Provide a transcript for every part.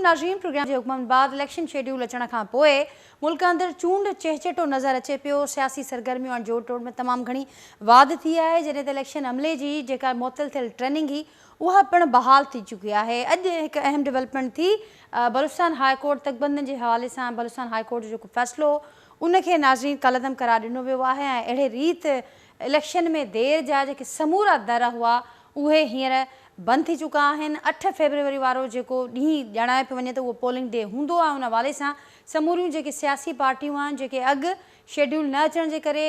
नाज़रीन, प्रोग्राम के हुक्मनि बाद इलेक्शन शेड्यूल अचण खां पोइ मुल्क अंदर चूंड चहचटो नज़र अचे पियो। सियासी सरगर्मियों ऐं जोड़ तोड़ में तमाम घणी वाध थी आहे, जॾहिं त इलेक्शन अमले जी जेका मुअत्तल थियल ट्रेनिंग ही उहा पिणु बहाल थी चुकी आहे। अॼु हिकु अहम डेवलपमेंट थी बलूचिस्तान हाई कोर्ट तकबंदनि जे हवाले सां बलूचिस्तान हाई कोर्ट जो जेको फ़ैसिलो उनखे नाज़रीन कलअदम करार ॾिनो वियो आहे ऐं अहिड़े रीति इलेक्शन में देर जा जेके समूरा दर हुआ उहे हींअर बंद थी चुका आहिनि। 8 फेबरवरी वारो जेको ॾींहुं ॼाणाए पियो वञे त उहो पोलिंग डे हूंदो आहे। उन हवाले सां समूरियूं जेके सियासी पार्टियूं आहिनि जेके अॻु शेड्यूल न अचण जे करे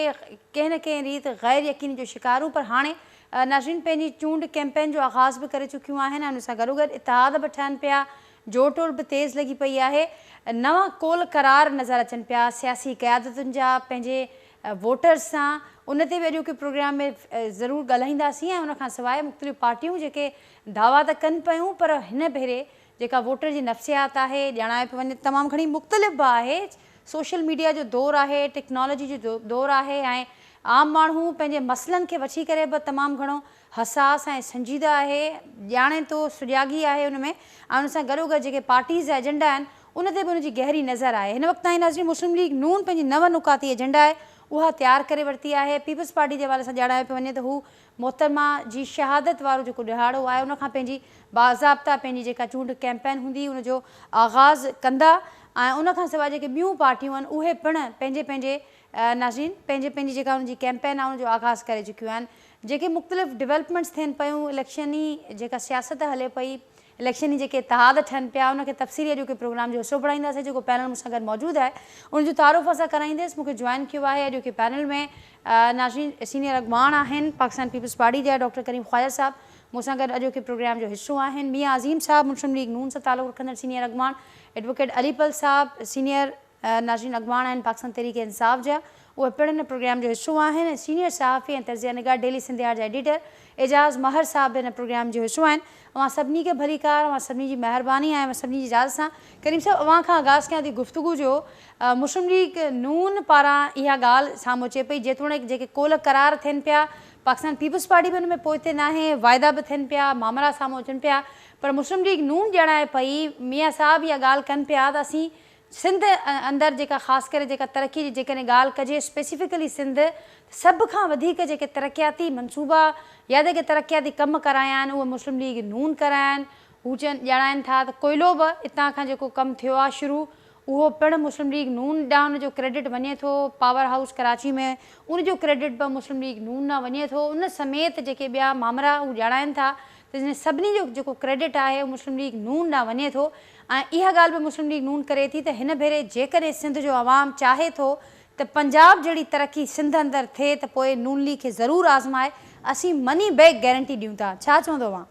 कंहिं न कंहिं रीति ग़ैर यकीनी जो शिकारु, पर हाणे नाज़रीन पंहिंजी चूंड कैंपेन जो आगाज़ बि करे चुकियूं आहिनि। उन सां गॾोगॾु इतिहाद बि ठहनि पिया, जोड़ तोड़ बि तेज़ लॻी पई आहे, नवां कोल करार नज़र अचनि पिया सियासी क़यादतुनि जा पंहिंजे वोटर्स सां। उन ते बि अॼु के प्रोग्राम में ज़रूरु ॻाल्हाईंदासीं ऐं उनखां सवाइ मुख़्तलिफ़ पार्टियूं जेके दावा त कनि पियूं, पर हिन भेरे जेका वोटर जी नफ़्सियात आहे ॼाणाए पियो वञे तमामु घणी मुख़्तलिफ़ बि आहे। सोशल मीडिया जो दौरु आहे, टेक्नोलॉजी जो दौरु आहे ऐं आम माण्हू पंहिंजे मसइलनि खे वठी करे बि तमामु घणो हसास ऐं संजीदा आहे, ॼाणे थो, सुॼागी आहे उन में। ऐं उन सां गॾोगॾु जेके पार्टीज़ जा एजेंडा आहिनि उन ते बि उनजी गहरी नज़र आहे। हिन वक़्तु ताईं नाज़रीन मुस्लिम लीग नून पंहिंजी नव नुकाती एजेंडा आहे उहा तयारु करे वरिती आहे। पीपल्स पार्टी जे हवाले सां ॼाणाए पियो वञे त हू मोहतरमा जी शहादत वारो जेको ॾिहाड़ो आहे उनखां पंहिंजी बाज़ाब्ता पंहिंजी जेका चूंड कैंपेन हूंदी उनजो आगाज़ कंदा ऐं उनखां सवाइ जेके ॿियूं पार्टियूं आहिनि उहे पिणु पंहिंजे पंहिंजे नाज़रीन पंहिंजी जेका उनजी कैंपेन आहे उनजो आगाज़ करे चुकियूं आहिनि। जेके मुख़्तलिफ़ डेवलपमेंट्स थियनि पियूं, इलेक्शनी जेका सियासत हले पई, इलेक्शनी जेके इतिहाद ठहनि पिया, उनखे तफ़सीली अॼु के प्रोग्राम जो हिसो बणाईंदासीं। जेको पैनल मूंसां गॾु मौजूदु आहे उनजो तारुफ़ असां कराईंदसि। मूंखे जॉइन कियो आहे अॼु के पैनल में नाज़रीन सीनियर अॻवान आहिनि पाकिस्तान पीपल्स पार्टी जा डॉक्टर करीम ख्वाजा साहब, मूंसां गॾु अॼु के प्रोग्राम जो हिसो आहिनि। मियां अज़ीम साहब मुस्लिम लीग नून सां तालुक़ रखंदड़ सीनियर अॻवान, एडवोकेट अलीपल साहब सीनियर नाज़रीन अॻवान आहिनि पाकिस्तान तहरीक इंसाफ़ जा, उहे पिणु हिन प्रोग्राम जो हिसो आहिनि। सीनियर सहाफ़ी ऐं तज़िया निगार डेली सिंधियार जा एडिटर एजाज़ महर साहब हिन प्रोग्राम जो हिसो आहिनि। अवां सभिनी खे भलीकार, अवां सभिनी जी महिरबानी ऐं सभिनी जी इजाज़त सां करीम साहब अवां खां आगाज़ कयां थी गुफ़्तगू जो। मुस्लिम लीग नून पारां इहा ॻाल्हि साम्हूं अचे पई जेतोणीकि जेके कोल करार थियनि पिया, पाकिस्तान पीपल्स पार्टी बि हुन में पोइते नाहे, वाइदा बि थियनि पिया, मामला साम्हूं अचनि पिया, पर मुस्लिम लीग नून ॼाणाए पई, मियां साहब इहा ॻाल्हि कनि पिया त असीं सिंध अंदरि जेका ख़ासि करे जेका तरक़ी जी जेकॾहिं ॻाल्हि कजे स्पेसिफिकली सिंध सभ खां वधीक जेके तरक़ियाती मनसूबा या जेके तरक़ियाती कम कराया आहिनि उहे मुस्लिम लीग नून कराया आहिनि। हू ॼाणाइनि था त कोयलो बि हितां खां जेको कमु थियो आहे शुरू उहो पिणु मुस्लिम लीग नून ॾांहुं उनजो क्रेडिट वञे थो। पावर हाउस कराची में उनजो क्रेडिट बि मुस्लिम लीग नून ॾांहुं वञे थो। उन समेत जेके ॿिया मामला हू ॼाणाइनि था त जिन सभिनी जो जेको क्रेडिट आहे उहो मुस्लिम लीग नून ॾांहुं वञे थो ऐं इहा ॻाल्हि बि मुस्लिम लीग नून करे थी त हिन भेरे जेकॾहिं सिंध जो आवाम चाहे थो त पंजाब जहिड़ी तरक़ी सिंध अंदरि थिए त पोइ नून लीग खे ज़रूरु आज़माए, असीं मनी बैक गारंटी ॾियूं था। छा चवंदो अवां?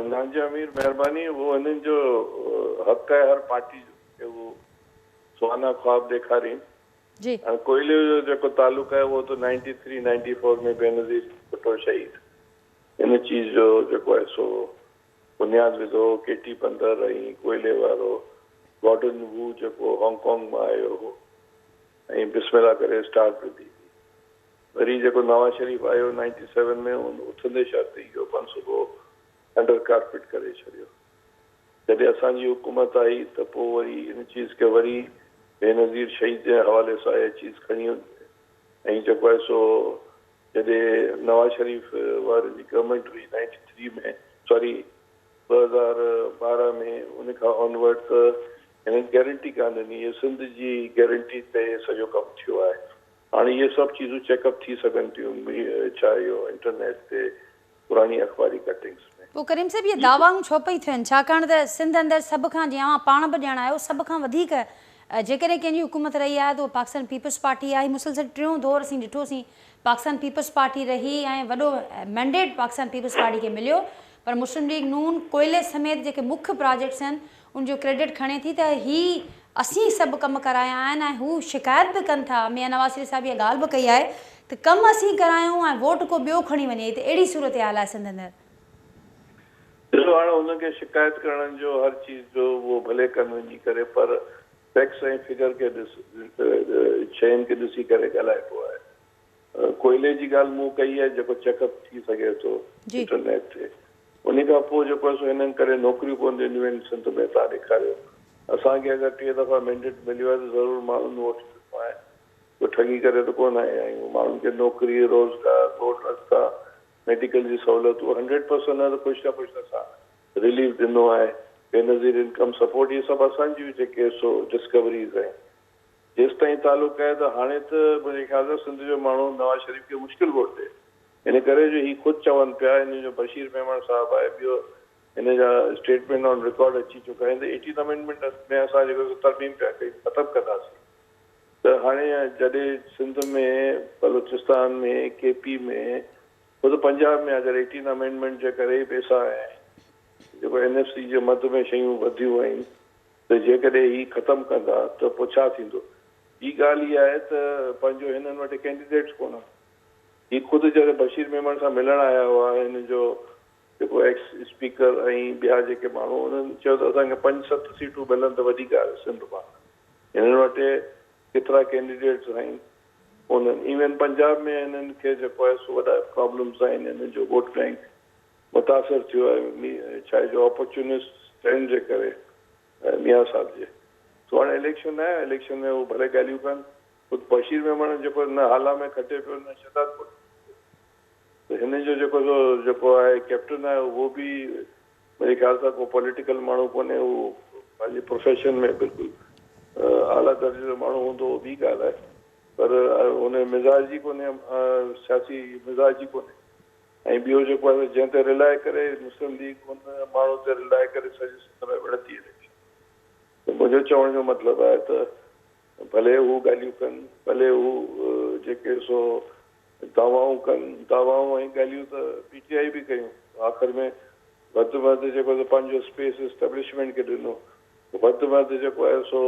नाज़िया अमीर महिरबानी, वो हिननि जो हक़ आहे हर पार्टी जो वो सुहाना ख्वाब ॾेखारीनि जी। कोयले जो जेको तालुक़ आहे उहो त 93-94 में बेनज़ीर भुट्टो शहीद इन चीज़ जो जेको आहे सो बुनियाद विधो। केटी बंदर ऐं कोयले वारो गॉर्डन वू जेको हांगकांग मां आयो हो ऐं बिस्मिल्लाह करे स्टार्ट विधी। वरी जेको नवाज़ शरीफ़ आयो 97 में उथंदे शर्त इहो मनसूबो अंडर कारपेट करे छॾियो। जॾहिं असांजी हुकूमत आई त पोइ वरी इन चीज़ खे वरी बेनज़ीर शहीद जे हवाले सां इहा चीज़ खणी ऐं जेको आहे सो जॾहिं नवाज़ शरीफ़ वारी जी गवर्नमेंट हुई 93 में, सॉरी 2012 में, उन खां ऑनवर्ड त हिननि गारंटी कान ॾिनी। इहे सिंध जी गारंटी ते सॼो कमु थियो आहे। हाणे इहे सभु चीज़ूं चेकअप थी सघनि थियूं छा इहो इंटरनेट ते पुरानी अख़बारी कटिंग्स में। पोइ करीम साहिब इहे दावाऊं छो पई थियनि? छाकाणि त सिंध अंदरि सभ खां, जीअं तव्हां पाण बि ॼाणायो, सभ खां वधीक जेकॾहिं कंहिंजी हुकूमत रही आहे त उहा पाकिस्तान पीपल्स पार्टी आहे। मुसलसल टियों दौर असीं ॾिठोसीं पाकिस्तान पीपल्स पार्टी रही ऐं वॾो मैंडेट पाकिस्तान पीपल्स पार्टी खे मिलियो, पर मुस्लिम लीग नून कोयले समेत जेके मुख्य प्रोजेक्ट्स आहिनि उनजो क्रेडिट खणे थी त ही असीं सभु कम कराया आहिनि ऐं हू शिकायत बि कनि था। मियां नवाज़ शरीफ़ साहिब इहा ॻाल्हि बि कई आहे त कमु असीं करायूं ऐं वोट को ॿियो खणी वञे, त अहिड़ी सूरत हाल आहे सिंध अंदरि। ॾिसो, हाणे हुनखे शिकायत करण जो हर चीज़ जो उहो भले कनि वञी करे, पर फैक्ट्स ऐं फिगर खे शयुनि खे ॾिसी करे ॻाल्हाइबो आहे। कोयले जी ॻाल्हि मूं कई आहे जेको चेकअप थी सघे थो इंटरनेट ते। उन खां पोइ जेको आहे सो हिननि करे नौकरियूं कोन ॾिनियूं आहिनि सिंध में। तव्हां ॾेखारियो असांखे अगरि 3 दफ़ा मैंडेट मिलियो आहे त ज़रूरु माण्हुनि वोट ॾिनो आहे, कोई ठगी करे त कोन आया आहियूं। माण्हुनि खे नौकरी, रोज़गार, रोड रस्ता, मेडिकल जी सहूलियतूं 100% न त कुझु न असां रिलीफ ॾिनो आहे। बेनज़ीर इनकम सपोर्ट, इहे सभु असांजियूं जेके सो डिस्कवरीज़ आहिनि। जेसि ताईं तालुक आहे त हाणे त मुंहिंजे ख़्याल सां सिंध जो माण्हू नवाज़ शरीफ़ खे मुश्किल वोट ॾे। इन करे जो ही ख़ुदि चवनि पिया, हिन जो बशीर मेमण साहब आहे, ॿियो हिन जा स्टेटमेंट ऑन रिकॉर्ड अची चुका आहिनि त 18 अमेंडमेंट में असां जेको तरमीम पिया कई ख़तमु कंदासीं। त हाणे जॾहिं सिंध में, बलूचिस्तान में, केपी में, ख़ुदि पंजाब में अगरि 18 अमेंडमेंट जे करे पैसा आहे, जेको NFC जे मद में शयूं वधियूं आहिनि, त जेकॾहिं ही ख़तमु कंदा त पोइ छा थींदो? ॿी ॻाल्हि इहा आहे त पंहिंजो हिननि वटि कैंडिडेट्स कोन। ही ख़ुदि जॾहिं बशीर मेमण सां मिलण आया हुआ, हिन जो जेको एक्स स्पीकर ऐं ॿिया जेके माण्हू, उन्हनि चयो त असांखे 5-7 सीटूं मिलनि त वॾी ॻाल्हि सिंध मां। हिननि वटि केतिरा कैंडिडेट्स आहिनि उन्हनि। इवन पंजाब में हिननि खे जेको आहे सो वॾा प्रॉब्लम्स आहिनि। हिननि जो वोट बैंक मुतासिर थियो आहे छा जो अपॉर्चुनिस्ट स्टैंड जे करे मियां साहब जे। सो हाणे इलेक्शन आहे, इलेक्शन में उहे भले ॻाल्हियूं कनि। ख़ुदि बशीर मेमण जेको न हाला में खटे पियो, न शदाद कोन्हे। त हिन जो जेको आहे कैप्टन आहे, उहो बि मुंहिंजे ख़्याल सां को पॉलिटिकल माण्हू कोन्हे। उहो पंहिंजे प्रोफेशन में बिल्कुलु आला दर्जे जो माण्हू हूंदो, उहो ॿी ॻाल्हि आहे, पर हुन मिज़ाज ई कोन्हे, सियासी मिज़ाज ई कोन्हे। ऐं ॿियो जेको आहे जंहिं ते रिलाए करे मुस्लिम लीग उन माण्हू ते रिलाए करे सॼे सिंध में विढ़ती आहे। त मुंहिंजो चवण जो मतिलबु आहे त भले हू ॻाल्हियूं कनि, भले हू जेके सो दावाऊं कनि, दावाऊं ऐं ॻाल्हियूं त PTI बि कयूं। आख़िर में वधि में वधि जेको पंहिंजो स्पेस एस्टेब्लिशमेंट खे ॾिनो, वधि में वधि जेको आहे सो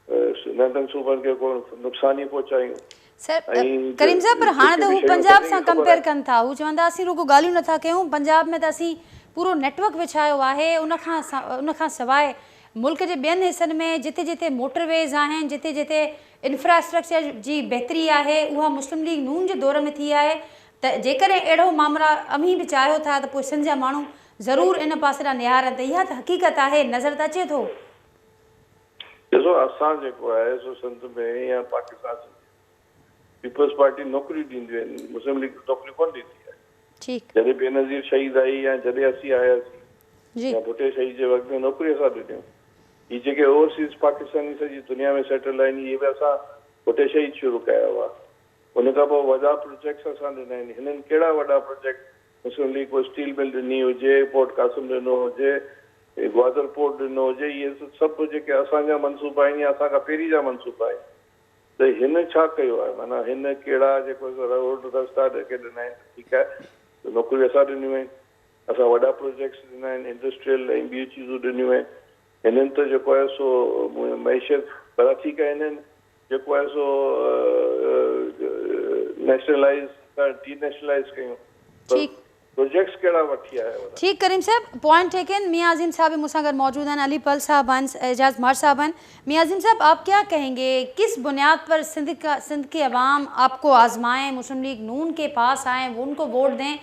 नंढनि सूबनि खे को नुक़सान ई पहुचायूं। सर करीम साहब, पर हाणे त हू पंजाब सां कंपेयर कनि था। हू चवंदा असीं रुगो ॻाल्हियूं नथा कयूं, पंजाब में त असीं पूरो नेटवर्क विछायो आहे। उनखां सवाइ मुल्क जे ॿियनि हिसनि में जिते जिते मोटरवेज़ आहिनि, जिते जिते इंफ्रास्ट्रक्चर जी बहितरी आहे, उहा मुस्लिम लीग नून जे दौर में थी आहे। त जेकॾहिं अहिड़ो मामला अमीं बि चाहियो था त पोइ सिंध जा माण्हू ज़रूरु इन पासे ॾांहुं निहारनि। त इहा त हक़ीक़त आहे, नज़र त अचे थो। ॾिसो, असां जेको आहे सो सिंध में या पाकिस्तान पीपल्स पार्टी नौकरियूं ॾींदियूं आहिनि, मुस्लिम लीग नौकरी कोन ॾींदी आहे। ठीकु। जॾहिं बेनज़ीर शहीद आई या जॾहिं असीं आयासीं या भुटे शहीद जे वक़्त में नौकरी असां ॾिनियूं। ही जेके ओवरसीज़ पाकिस्तानी सॼी दुनिया में सेटल आहिनि, इहे बि असां भुटे शहीद शुरू कया हुआ। उन खां पोइ वॾा प्रोजेक्ट्स असां ॾिना आहिनि। हिननि कहिड़ा वॾा प्रोजेक्ट मुस्लिम लीग को स्टील मिल ॾिनी हुजे, पोर्ट कासिम ॾिनो हुजे, ग्वादर पोर्ट ॾिनो हुजे, इहे सभु जेके असांजा मनसूबा आहिनि या असांखां पहिरीं जा मनसूबा आहिनि। त हिन छा कयो आहे? माना हिन कहिड़ा जेको रोड रस्ता जेके ॾिना आहिनि, ठीकु आहे, नौकरियूं असां ॾिनियूं आहिनि। असां वॾा प्रोजेक्ट्स ॾिना आहिनि, इंडस्ट्रियल ऐं ॿियूं चीज़ूं ॾिनियूं आहिनि। हिननि त जेको आहे सो मैशियत पर ठीकु आहे, हिननि जेको आहे सो नेशनलाइज़ डीनेशनलाइज़ कयूं। प्रोजेक्ट्स कहिड़ा वठी आया? ठीक करीम साहब, पॉइंट टेकन। मियां अजीम साहब भी मुझसे मौजूद हैं, अली पल साहब, एजाज मार साहब हैं। मियां अजीम साहब, आप क्या कहेंगे, किस बुनियाद पर सिंध की अवाम आपको आजमाएं, मुस्लिम लीग नून के पास आएँ, वो उनको वोट दें?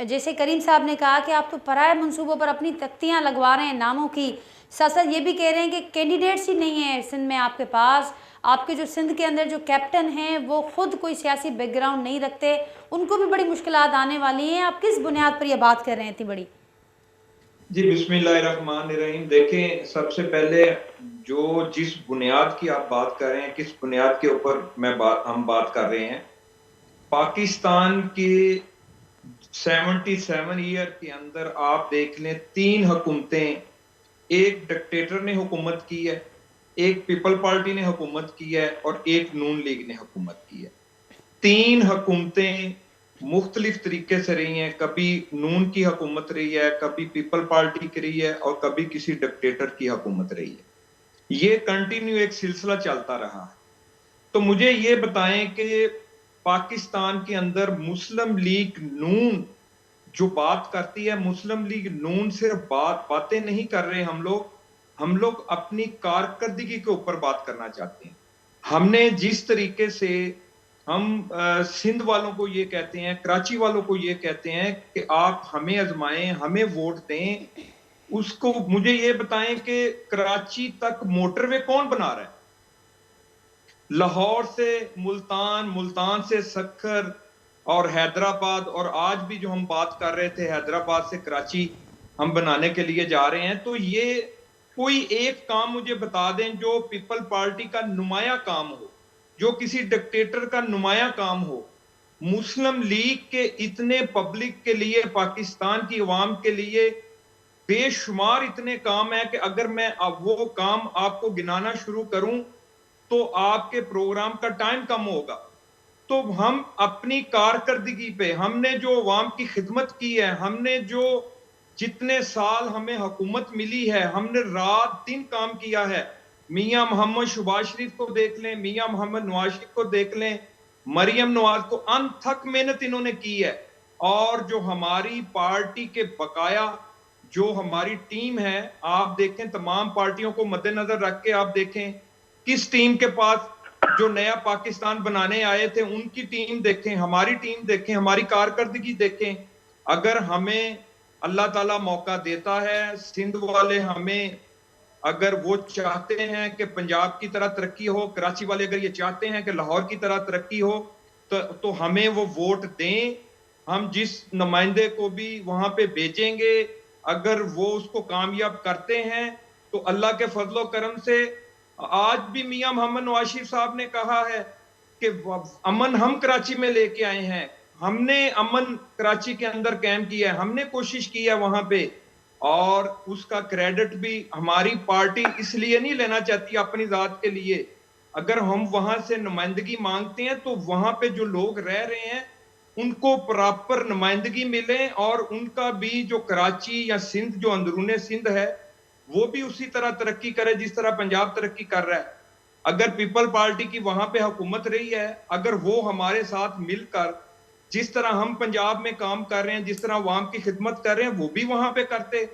जैसे करीम साहब ने कहा कि आप तो पराए मंसूबों पर अपनी तख्तियाँ लगवा रहे हैं नामों की, साथ साथ ये भी कह रहे हैं कि कैंडिडेट्स ही नहीं है सिंध में आपके पास। आपके जो सिंध के अंदर जो कैप्टन हैं वो खुद कोई सियासी बैकग्राउंड नहीं रखते, उनको भी बड़ी मुश्किलात आने वाली हैं। आप किस बुनियाद पर ये बात कर रहे हैं इतनी बड़ी? जी बिस्मिल्लाहिर्रहमानिर्रहीम। देखें, सबसे पहले जो जिस बुनियाद की आप बात कर रहे हैं, किस बुनियाद के ऊपर हम बात कर रहे हैं, पाकिस्तान के 77 ईयर के अंदर आप देख लें, 3 हुकूमतें, एक डिक्टेटर ने हुकूमत की है, एक पीपल पार्टी ने हुकूमत की है और एक नून लीग ने हुकूमत की है। 3 हुकूमतें मुख्तलिफ तरीके से रही हैं। कभी नून की हुकूमत रही है, कभी पीपल पार्टी की रही है और कभी किसी डिक्टेटर की हुकूमत रही है। ये कंटिन्यू एक सिलसिला चलता रहा है। तो मुझे ये बताएं कि पाकिस्तान के अंदर मुस्लिम लीग नून जो बात करती है, मुस्लिम लीग नून सिर्फ बातें नहीं कर रहे हम लोग अपनी कारकर्दगी के ऊपर बात करना चाहते हैं। हमने जिस तरीके से हम सिंध वालों को ये कहते हैं, कराची वालों को ये कहते हैं कि आप हमें आजमाएं, हमें वोट दें। उसको मुझे ये बताएं कि कराची तक मोटरवे कौन बना रहा है? लाहौर से मुल्तान, मुल्तान से सक्खर और हैदराबाद, और आज भी जो हम बात कर रहे थे हैदराबाद से कराची हम बनाने के लिए जा रहे हैं। तो ये कोई एक काम मुझे बता दें जो पीपल पार्टी का नुमाया काम हो, जो किसी डिक्टेटर का नुमाया काम हो। मुस्लिम लीग के इतने पब्लिक के लिए, पाकिस्तान की अवाम के लिए बेशुमार इतने काम है कि अगर मैं अब वो काम आपको गिनाना शुरू करूं तो आपके प्रोग्राम का टाइम कम होगा। तो हम अपनी कारकर्दगी पे, हमने जो अवाम की खिदमत की है, हमने जो जितने साल हमें हुकूमत मिली है, हमने रात दिन काम किया है। मियां मोहम्मद शहबाज शरीफ को देख लें, मियां मोहम्मद नवाज शरीफ को देख लें, मरियम नवाज को, अनथक मेहनत इन्होंने की है। और जो हमारी पार्टी के बकाया जो हमारी टीम है, आप देखें तमाम पार्टियों को मद्देनजर रख के आप देखें किस टीम के पास, जो नया पाकिस्तान बनाने आए थे उनकी टीम देखें, हमारी टीम देखें, हमारी कारकर्दगी देखें। अगर हमें अल्लाह ताला मौका देता है, सिंध वाले हमें, अगर वो चाहते हैं कि पंजाब की तरह तरक्की हो, कराची वाले अगर ये चाहते हैं कि लाहौर की तरह तरक्की हो, तो हमें वो वोट दें। हम जिस नुमाइंदे को भी वहां पे भेजेंगे, अगर वो उसको कामयाब करते हैं तो अल्लाह के फजलो करम से, आज भी मियां मोहम्मद नवाज शरीफ साहब ने कहा है कि अमन हम कराची में लेके आए हैं, हमने अमन कराची के अंदर कायम किया है, हमने कोशिश की है वहां पे। और उसका क्रेडिट भी हमारी पार्टी इसलिए नहीं लेना चाहती अपनी जात के लिए। अगर हम वहां से नुमाइंदगी मांगते हैं तो वहां पे जो लोग रह रहे हैं उनको प्रॉपर नुमाइंदगी मिले, और उनका भी जो कराची या सिंध, जो अंदरूने सिंध है, वो भी उसी तरह तरक्की करे जिस तरह पंजाब तरक्की कर रहा है। अगर पीपल पार्टी की वहां पे हुकूमत रही है, अगर वो हमारे साथ मिलकर जिस तरह हम पंजाब में काम कर रहे हैं, जिस तरह अवाम की खिदमत कर रहे हैं, वो भी वहां पे करते,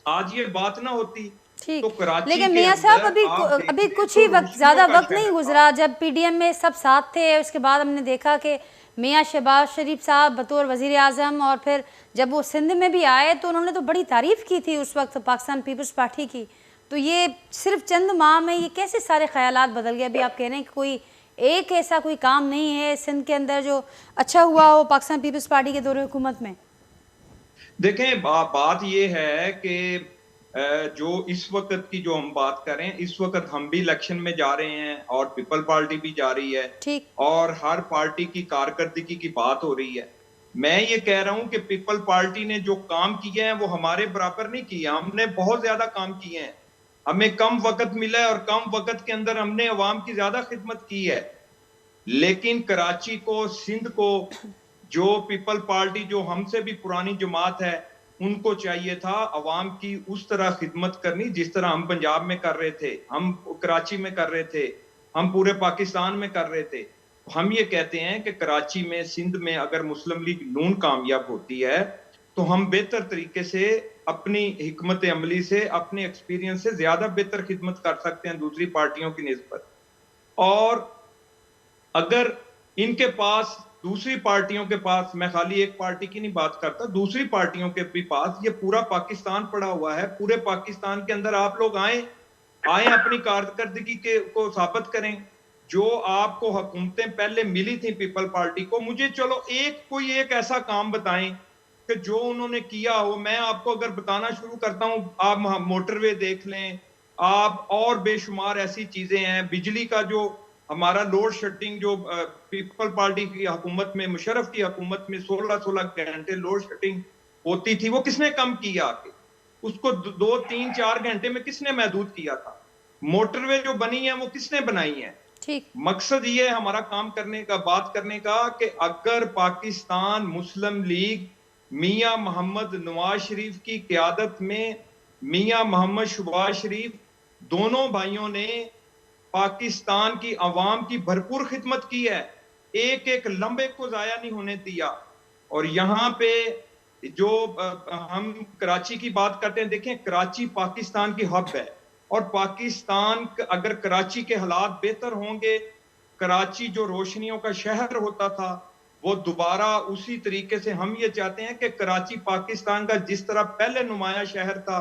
आज ये बात ना होती। ठीक। तो कराची लेकिन के मियां साहब अंदर अभी कुछ ही वक्त, ज़्यादा वक्त नहीं गुजरा जब पीडीएम में सब साथ थे, उसके बाद हमने देखा कि मियां शहबाज शरीफ साहब बतौर वज़ीर आज़म, और फिर जब वो सिंध में भी आए तो उन्होंने तो बड़ी तारीफ़ की थी उस वक्त पाकिस्तान पीपल्स पार्टी की। तो ये सिर्फ चंद माह में ये कैसे सारे ख्यालात बदल गए? अभी आप कह रहे हैं कि कोई एक ऐसा कोई काम नहीं है सिंध के अंदर जो अच्छा हुआ हो पाकिस्तान पीपल्स पार्टी के दौरे हुकूमत में। देखें, बात ये है कि जो इस वक्त की जो हम बात करें, इस वक्त हम भी इलेक्शन में जा रहे हैं और पीपल पार्टी भी जा रही है, ठीक। और हर पार्टी की कारकर्दगी की बात हो रही है। मैं ये कह रहा हूं कि पीपल पार्टी ने जो काम किए हैं वो हमारे बराबर नहीं किए, हमने बहुत ज्यादा काम किए हैं। हमें कम वक्त मिला है और कम वक्त के अंदर हमने अवाम की ज्यादा खिदमत की है। लेकिन कराची को, सिंध को, जो पीपल पार्टी जो हमसे भी पुरानी जमात है, उनको चाहिए था अवाम की उस तरह खिदमत करनी जिस तरह हम पंजाब में कर रहे थे, हम कराची में कर रहे थे, हम पूरे पाकिस्तान में कर रहे थे। हम ये कहते हैं कि कराची में, सिंध में अगर मुस्लिम लीग नून कामयाब होती है तो हम बेहतर तरीके से अपनी हिकमत अमली से, अपने एक्सपीरियंस से ज्यादा बेहतर खिदमत कर सकते हैं दूसरी पार्टियों की निस्बत। और अगर इनके पास, दूसरी पार्टियों के पास, मैं खाली एक पार्टी की नहीं बात करता, दूसरी पार्टियों के भी पास ये पूरा पाकिस्तान पड़ा हुआ है। पूरे पाकिस्तान के अंदर आप लोग आए अपनी कारकर्दगी के को साबित करें। जो आपको हुकूमतें पहले मिली थी पीपल पार्टी को, मुझे चलो कोई एक ऐसा काम बताएं कि जो उन्होंने किया हो। मैं आपको अगर बताना शुरू करता हूं, आप मोटरवे देख लें, आप और बेशुमार ऐसी चीजें हैं। बिजली का जो हमारा लोड शेडिंग, जो पीपल पार्टी की हुकूमत में, मुशर्रफ की हुकूमत में 16-16 घंटे लोड शेडिंग होती थी, वो किसने कम किया आके? उसको 2-3-4 घंटे में किसने महदूद किया था? मोटरवे जो बनी है वो किसने बनाई है? ठीक। मकसद ये है हमारा काम करने का, बात करने का, कि अगर पाकिस्तान मुस्लिम लीग मियां मोहम्मद नवाज शरीफ की क़यादत में, मियां मोहम्मद शहबाज शरीफ, दोनों भाइयों ने पाकिस्तान की आवाम की भरपूर खिदमत की है, एक एक लम्बे को जाया नहीं होने दिया। और यहाँ पे जो हम कराची की बात करते हैं, देखें कराची पाकिस्तान की हब है, और पाकिस्तान, अगर कराची के हालात बेहतर होंगे कराची जो रोशनियों का शहर होता था वो दोबारा उसी तरीके से हम ये चाहते हैं कि कराची पाकिस्तान का जिस तरह पहले नुमाया शहर था,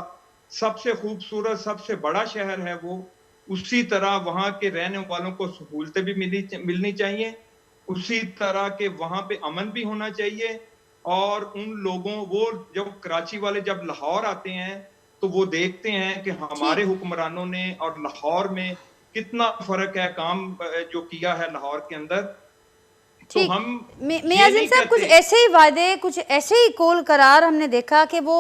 सबसे खूबसूरत सबसे बड़ा शहर है वो, उसी तरह वहां के रहने वालों को सहूलतें भी मिलनी चाहिए, उसी तरह के वहां पे अमन भी होना चाहिए। और उन लोगों वो जब कराची वाले जब लाहौर आते हैं तो वो देखते हैं कि हमारे हुक्मरानों ने और लाहौर में कितना फर्क है, काम जो किया है लाहौर के अंदर। तो ठीक, हम मियां अजीम साहब कुछ ऐसे ही वादे, कुछ ऐसे ही कोल करार हमने देखा कि वो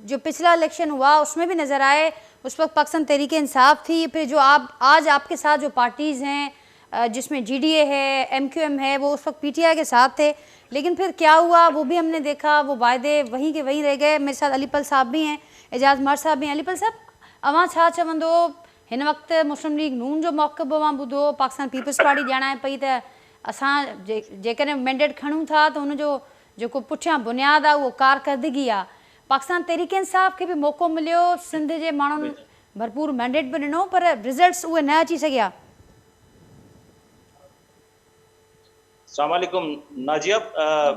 जो पिछला इलेक्शन हुआ उसमें भी नजर आए, उस वक्त पाकिस्तान तहरीक इंसाफ थी, फिर जो आप आज आपके साथ जो पार्टीज़ हैं जिसमें GDA है, MQM है, वो उस वक्त PTI के साथ थे, लेकिन फिर क्या हुआ वो भी हमने देखा, वो वायदे वहीं के वहीं रह गए। मेरे साथ अलीपल साहब भी हैं, एजाज मर साहब भी हैं। अलीपल साहब, अवां छा चवंदो हिन वक्त मुस्लिम लीग नून जो मौक़िफ़ अवां ॿुधो, पाकिस्तान पीपल्स पार्टी ॼाणाए पई त असां जेकॾहिं मैंडेट खणूं था त हुनजो जेको पुठियां बुनियाद आहे उहो कारकर्दगी आहे। पाकिस्तान तहरीक इंसाफ खे बि मौक़ो मिलियो, सिंध जे माण्हुनि भरपूर मैंडेट बि ॾिनो, पर रिज़ल्ट्स उहे न अची सघिया। अस्सलाम वालेकुम नाजिया।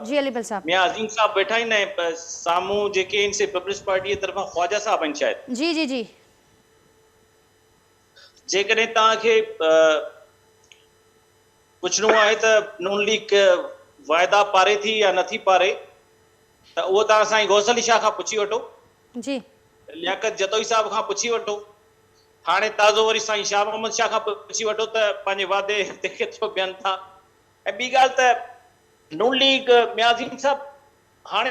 जी अलीपल साहब। मियां अजीम साहब वेठा ही न सामू जेके इनसे पीपल्स पार्टी तरफा ख्वाजा साहब आहिनि शायद। जी जी जी। जेकॾहिं तव्हांखे पुछणो आहे त नून लीग वाइदा पारे थी या नथी पारे त उहो तव्हां साईं गौस अली शाह खां पुछी वठो, जी लियाकत जतोई साहब खां पुछी वठो, हाणे ताज़ो वरी साईं शाह मोहम्मद शाह खां पुछी वठो त पंहिंजे वादे ते केतिरो ॿियनि था। ऐं ॿी ॻाल्हि त नून लीग मियां अज़ीम साहब हाणे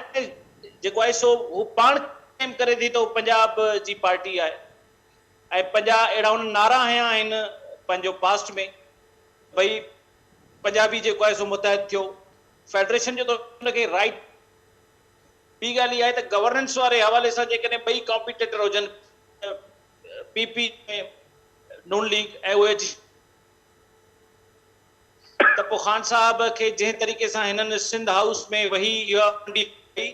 जेको आहे सो हू पाण क्लेम करे थी त पंजाब जी पार्टी आहे ऐं 50 अहिड़ा हुन नारा हया आहिनि पंहिंजो पास्ट में भई पंजाबी जेको आहे सो मुतहद थियो, फेडरेशन जो तो हुनखे राइट। ॿी ॻाल्हि इहा आहे त गवर्नेंस वारे हवाले सां जेकॾहिं ॿई कॉम्पिटेटर हुजनि PP में नून लीग ऐं उहे त पोइ ख़ान साहब खे जंहिं तरीक़े सां हिननि सिंध हाउस में वेही इहा कई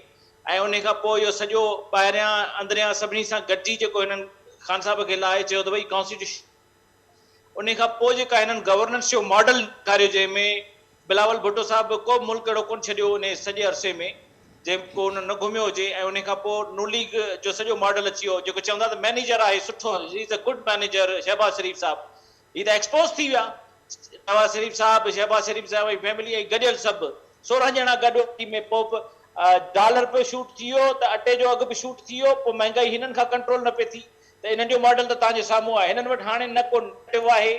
ऐं उन खां पोइ इहो सॼो ॿाहिरियां अंदरियां सभिनी सां गॾिजी जेको हिननि ख़ान साहब खे लाहे चयो त भई कॉन्स्टिट्यूशन, उन खां पोइ जेका हिननि गवर्नेंस जो मॉडल ॾेखारियो जंहिंमें बिलावल भुट्टो साहब को मुल्क अहिड़ो कोन छॾियो उन सॼे अरसे में जेको उन न घुमियो हुजे, ऐं उन खां पोइ नून लीग जो सॼो मॉडल अची वियो जेको चवंदा त मैनेजर आहे सुठो, is a good manager Shehbaz Sharif साहब, हीअ त एक्सपोज थी विया। शहबाज शरीफ साहब, शहबाज शरीफ साहब जी फैमिली ऐं गॾियल सभु 16 ॼणा गॾु में पोइ डॉलर पे शूट थी वियो त अटे जो अघु बि शूट थी वियो, पोइ महांगाई हिननि खां कंट्रोल न पई थी त इन्हनि जो मॉडल त तव्हांजे साम्हूं आहे। हिननि वटि हाणे न को नेटिव आहे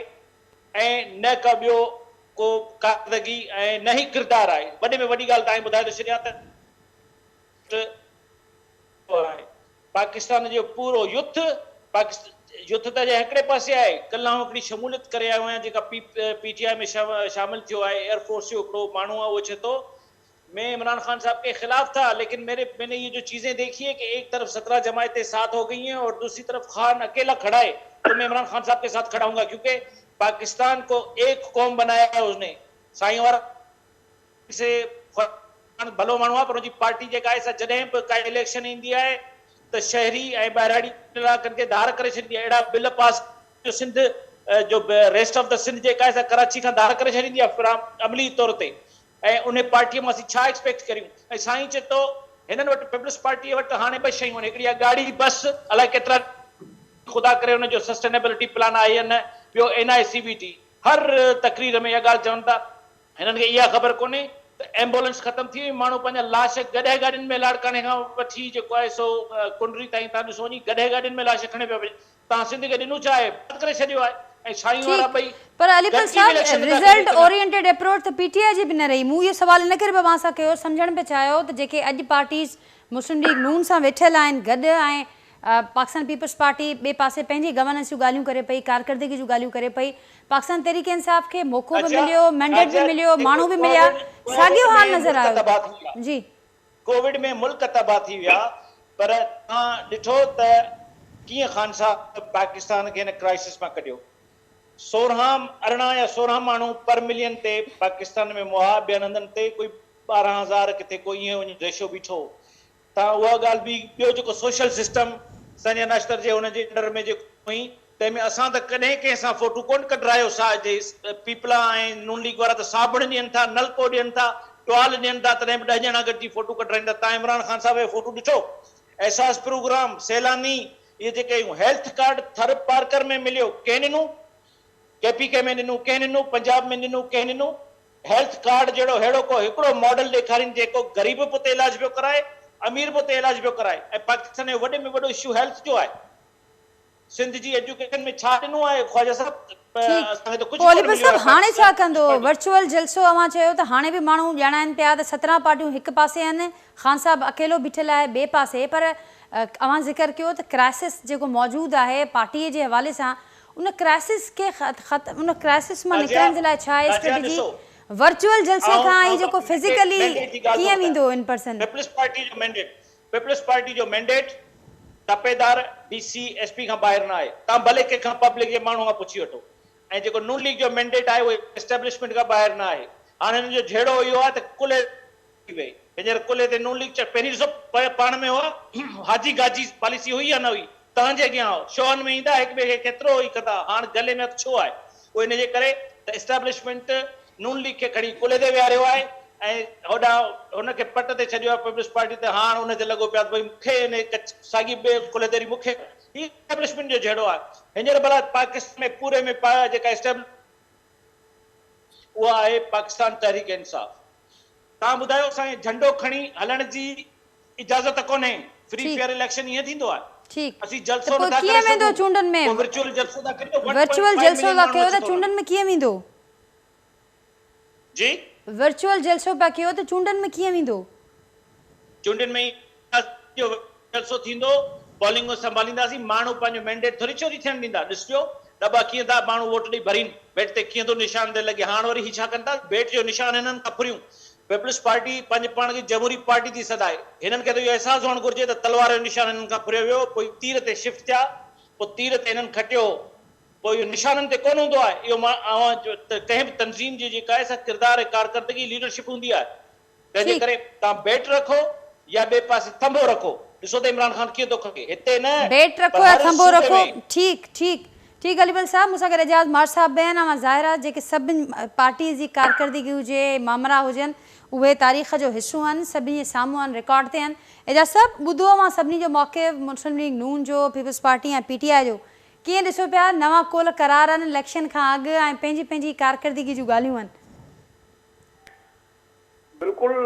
ऐं न का ॿियो को कारदगी ऐं न ई किरदारु आहे। वॾे में वॾी ॻाल्हि तव्हां ॿुधाए थो छॾियां त पाकिस्तान जो पूरो युथ युथ त हिकिड़े पासे आहे, कल्ह आउं हिकिड़ी शमूलियत करे आयो आहियां जेका PTI में शामिल थियो आहे। एयरफोर्स जो हिकिड़ो माण्हू आहे, उहो चए थो मैं इमरान खान साहब के खिलाफ था लेकिन मैंने ये जो चीजें देखी है कि एक तरफ 17 जमायतें साथ हो गई हैं और दूसरी तरफ खान अकेला खड़ा है तो मैं इमरान खान साहब के साथ खड़ा हूंगा, क्योंकि पाकिस्तान को एक कौम बनाया है उसने। साईं वारा से भलो माण्हू आहे पर उनजी पार्टी जेका आहे जॾहिं बि का इलेक्शन ईंदी आहे त शहरी ऐं ॿाहिराड़ी इलाइक़नि खे धार करे छॾींदी आहे। अहिड़ा बिल पास जो सिंध जो रेस्ट ऑफ द सिंध जेका आहे कराची खां धार करे छॾींदी आहे अमली तौर ते, ऐं उन पार्टीअ मां असीं छा एक्सपेक्ट करियूं। ऐं साईं चए थो हिननि वटि पीपल्स पार्टीअ वटि हाणे 2 शयूं आहिनि, हिकिड़ी आहे गाड़ी बस, अलाए केतिरा ख़ुदा करे हुनजो सस्टेनेबिलिटी प्लान आहे या न, ॿियो NICBT। हर तकरीर में इहा ॻाल्हि चवनि था, हिननि खे इहा ख़बर कोन्हे त एम्बुलेंस ख़तम थी वई, माण्हू पंहिंजा लाश गॾे गाॾियुनि में लाड़काने खां वठी जेको आहे सो कुंडरी ताईं तव्हां ॾिसो वञी गॾे गाॾियुनि में लाश खणे पिया वञे। तव्हां सिंध खे ॾिनो छा आहे, बंदि करे छॾियो आहे। ऐं साईं वारा ॿई पर अलीपल साहब रिज़ल्ट ओरिएंटेड अप्रोच त PTI जी बि न रही। मूं इहो सवाल इन करे बि अव्हां सां कयो, सम्झण पिया चाहियो त जेके अॼु पार्टीज़ मुस्लिम लीग नून सां वेठियल आहिनि गॾु, ऐं पाकिस्तान पीपल्स पार्टी ॿिए पासे पंहिंजी गवर्नेंस जूं ॻाल्हियूं करे पई, कारकर्दगी जूं ॻाल्हियूं करे पई, पाकिस्तान तहरीक इंसाफ खे मौक़ो बि मिलियो, मैंडेट बि मिलियो, माण्हू बि मिलिया, साॻियो हाल नज़र आयो। जी कोविड में मुल्क तबाह थी विया, पर तव्हां ॾिठो त कीअं ख़ान साहब पाकिस्तान खे हिन क्राइसिस मां कढियो। 16 या 16 माण्हू पर मिलियन ते पाकिस्तान में मुआ, ॿियनि हंधनि ते कोई 12,000 किथे कोई ईअं वञी रेशो बीठो। तव्हां उहा ॻाल्हि बि, ॿियो जेको सोशल सिस्टम संजय नश्तर जे हुनजे अंडर में जेको हुई तंहिंमें असां त कॾहिं कंहिं सां फोटू कोन कढायो पीपला ऐं नून लीग वारा त साबुण ॾियनि था, नलको ॾियनि था, टुवाल ॾियनि था, तॾहिं बि 10 ॼणा गॾिजी फोटू कढाईंदा। तव्हां इमरान ख़ान साहिब जो फोटू ॾिठो? एहसास प्रोग्राम, सैलानी, इहे जेके हेल्थ कार्ड थर पार्कर में मिलियो, कंहिं ॾिनो? KPK में ॾिनो, कंहिं ॾिनो? पंजाब में ॾिनो, कंहिं ॾिनो? हेल्थ कार्ड जहिड़ो अहिड़ो को हिकिड़ो मॉडल ॾेखारीनि जेको ग़रीब पुत इलाज पियो कराए, अमीर पुत इलाज पियो कराए। ऐं पाकिस्तान जो वॾे में वॾो इशू हेल्थ जो आहे। सिंध जी एजुकेशन में छा ॾिनो आहे ख्वाजा साहब? असांखे त कुझु कोन मिलियो आहे। हाणे छा कंदो? वर्चुअल जलसो अवां चयो त हाणे बि माण्हू ॼाणाइनि पिया त 17 पार्टियूं हिकु पासे आहिनि, ख़ान साहब अकेलो बीठल आहे ॿिए पासे, पर अवां ज़िक्र कयो त क्राइसिस जेको मौजूदु आहे पार्टीअ जे हवाले सां, उन क्राइसिस मां निकिरण जे लाइ छा आहे स्ट्रेटजी? वर्चुअल जलसे खां ई जेको फिजिकली कीअं वेंदो इन पर्सन? पीपल्स पार्टी जो मैंडेट तपेदार DC SP खां ॿाहिरि न आहे। तव्हां भले कंहिंखां पब्लिक जे माण्हू खां पुछी वठो। ऐं जेको नून लीग जो मैंडेट आहे उहो एस्टेब्लिशमेंट खां ॿाहिरि न आहे। हाणे हिन जो झेड़ो इहो आहे त कुले थी वई, हींअर कुले ते नून लीग पहिरीं ॾिसो पाण में हुआ हाजी गाजी पॉलिसी हुई या न हुई? तव्हांजे अॻियां शोअनि में ईंदा हिक ॿिए खे केतिरो ई कंदा, हाणे गले में छो आहे? उहो इन जे करे त एस्टेब्लिशमेंट नून लीग खे खणी कुले ते विहारियो आहे ऐं होॾां हुनखे पट ते छॾियो आहे पीपल्स पार्टी ते। हाणे हुन ते लॻो पिया भई मूंखे साॻी ॿिए कुले ते मूंखे ही एस्टेब्लिशमेंट जो जहिड़ो आहे। हींअर भला पाकिस्तान में पूरे में जेका उहा आहे पाकिस्तान तहरीक इंसाफ़। तव्हां ॿुधायो असांखे झंडो खणी हलण जी इजाज़त कोन्हे। फ्री फेयर इलेक्शन ईअं थींदो आहे? असीं जलसो नथा करे सघूं। चूंडनि में वर्चुअल जलसो था करियो, वर्चुअल जलसो था कयो त चूंडनि में कीअं वेंदो? जी वर्चुअल जलसो पिया कयो त चूंडनि में कीअं वेंदो? चूंडनि में जलसो थींदो, पोलिंग संभालींदासीं, माण्हू पंहिंजो मैंडेट थोरी चोरी थियण ॾींदा। ॾिसजो दॿा कीअं था माण्हू वोट ॾेई भरीनि, बेट ते कीअं थो निशान ते लॻे। हाणे वरी ही छा कनि था, बेट जो निशान हिननि खां फुरियूं। पीपल्स पार्टी पंहिंजे पाण खे जमहूरी पार्टी थी सॾाए। हिननि खे त इहो अहसासु हुअणु घुरिजे त तलवार जो निशान हिननि खां फुरियो वियो, पोइ तीर ते शिफ्ट थिया, पोइ तीर ते हिननि खटियो, पोइ इहो निशाननि ते कोन हूंदो आहे। इहो कंहिं बि तंज़ीम जी जेका आहे सा किरदार ऐं कारकर्दगी लीडरशिप हूंदी आहे। तंहिंजे करे तव्हां बेट रखो या ॿिए पासे थंभो रखो। ॾिसो त इमरान ख़ान कीअं थो खटे हिते न, बेट रखो या थंभो रखो। ठीक अलीबल साहब, मूंसां गॾु एजाज़ मार साहब बि आहिनि। ऐं ज़ाहिर आहे जेके सभिनी पार्टीअ जी कारकर्दगी हुजे, मामरा हुजनि, उहे तारीख़ जो हिसो आहिनि, सभिनी जे साम्हूं आहिनि, रिकॉर्ड ते आहिनि। एजाज़ साहब, ॿुधो मां सभिनी जो मौक़िफ़, मुस्लिम लीग नून जो, पीपल्स पार्टी ऐं PTI जो, कीअं ॾिसो पिया नवां कोल करार आहिनि इलेक्शन खां अॻु ऐं पंहिंजी पंहिंजी कारकर्दगी जूं ॻाल्हियूं आहिनि? बिल्कुलु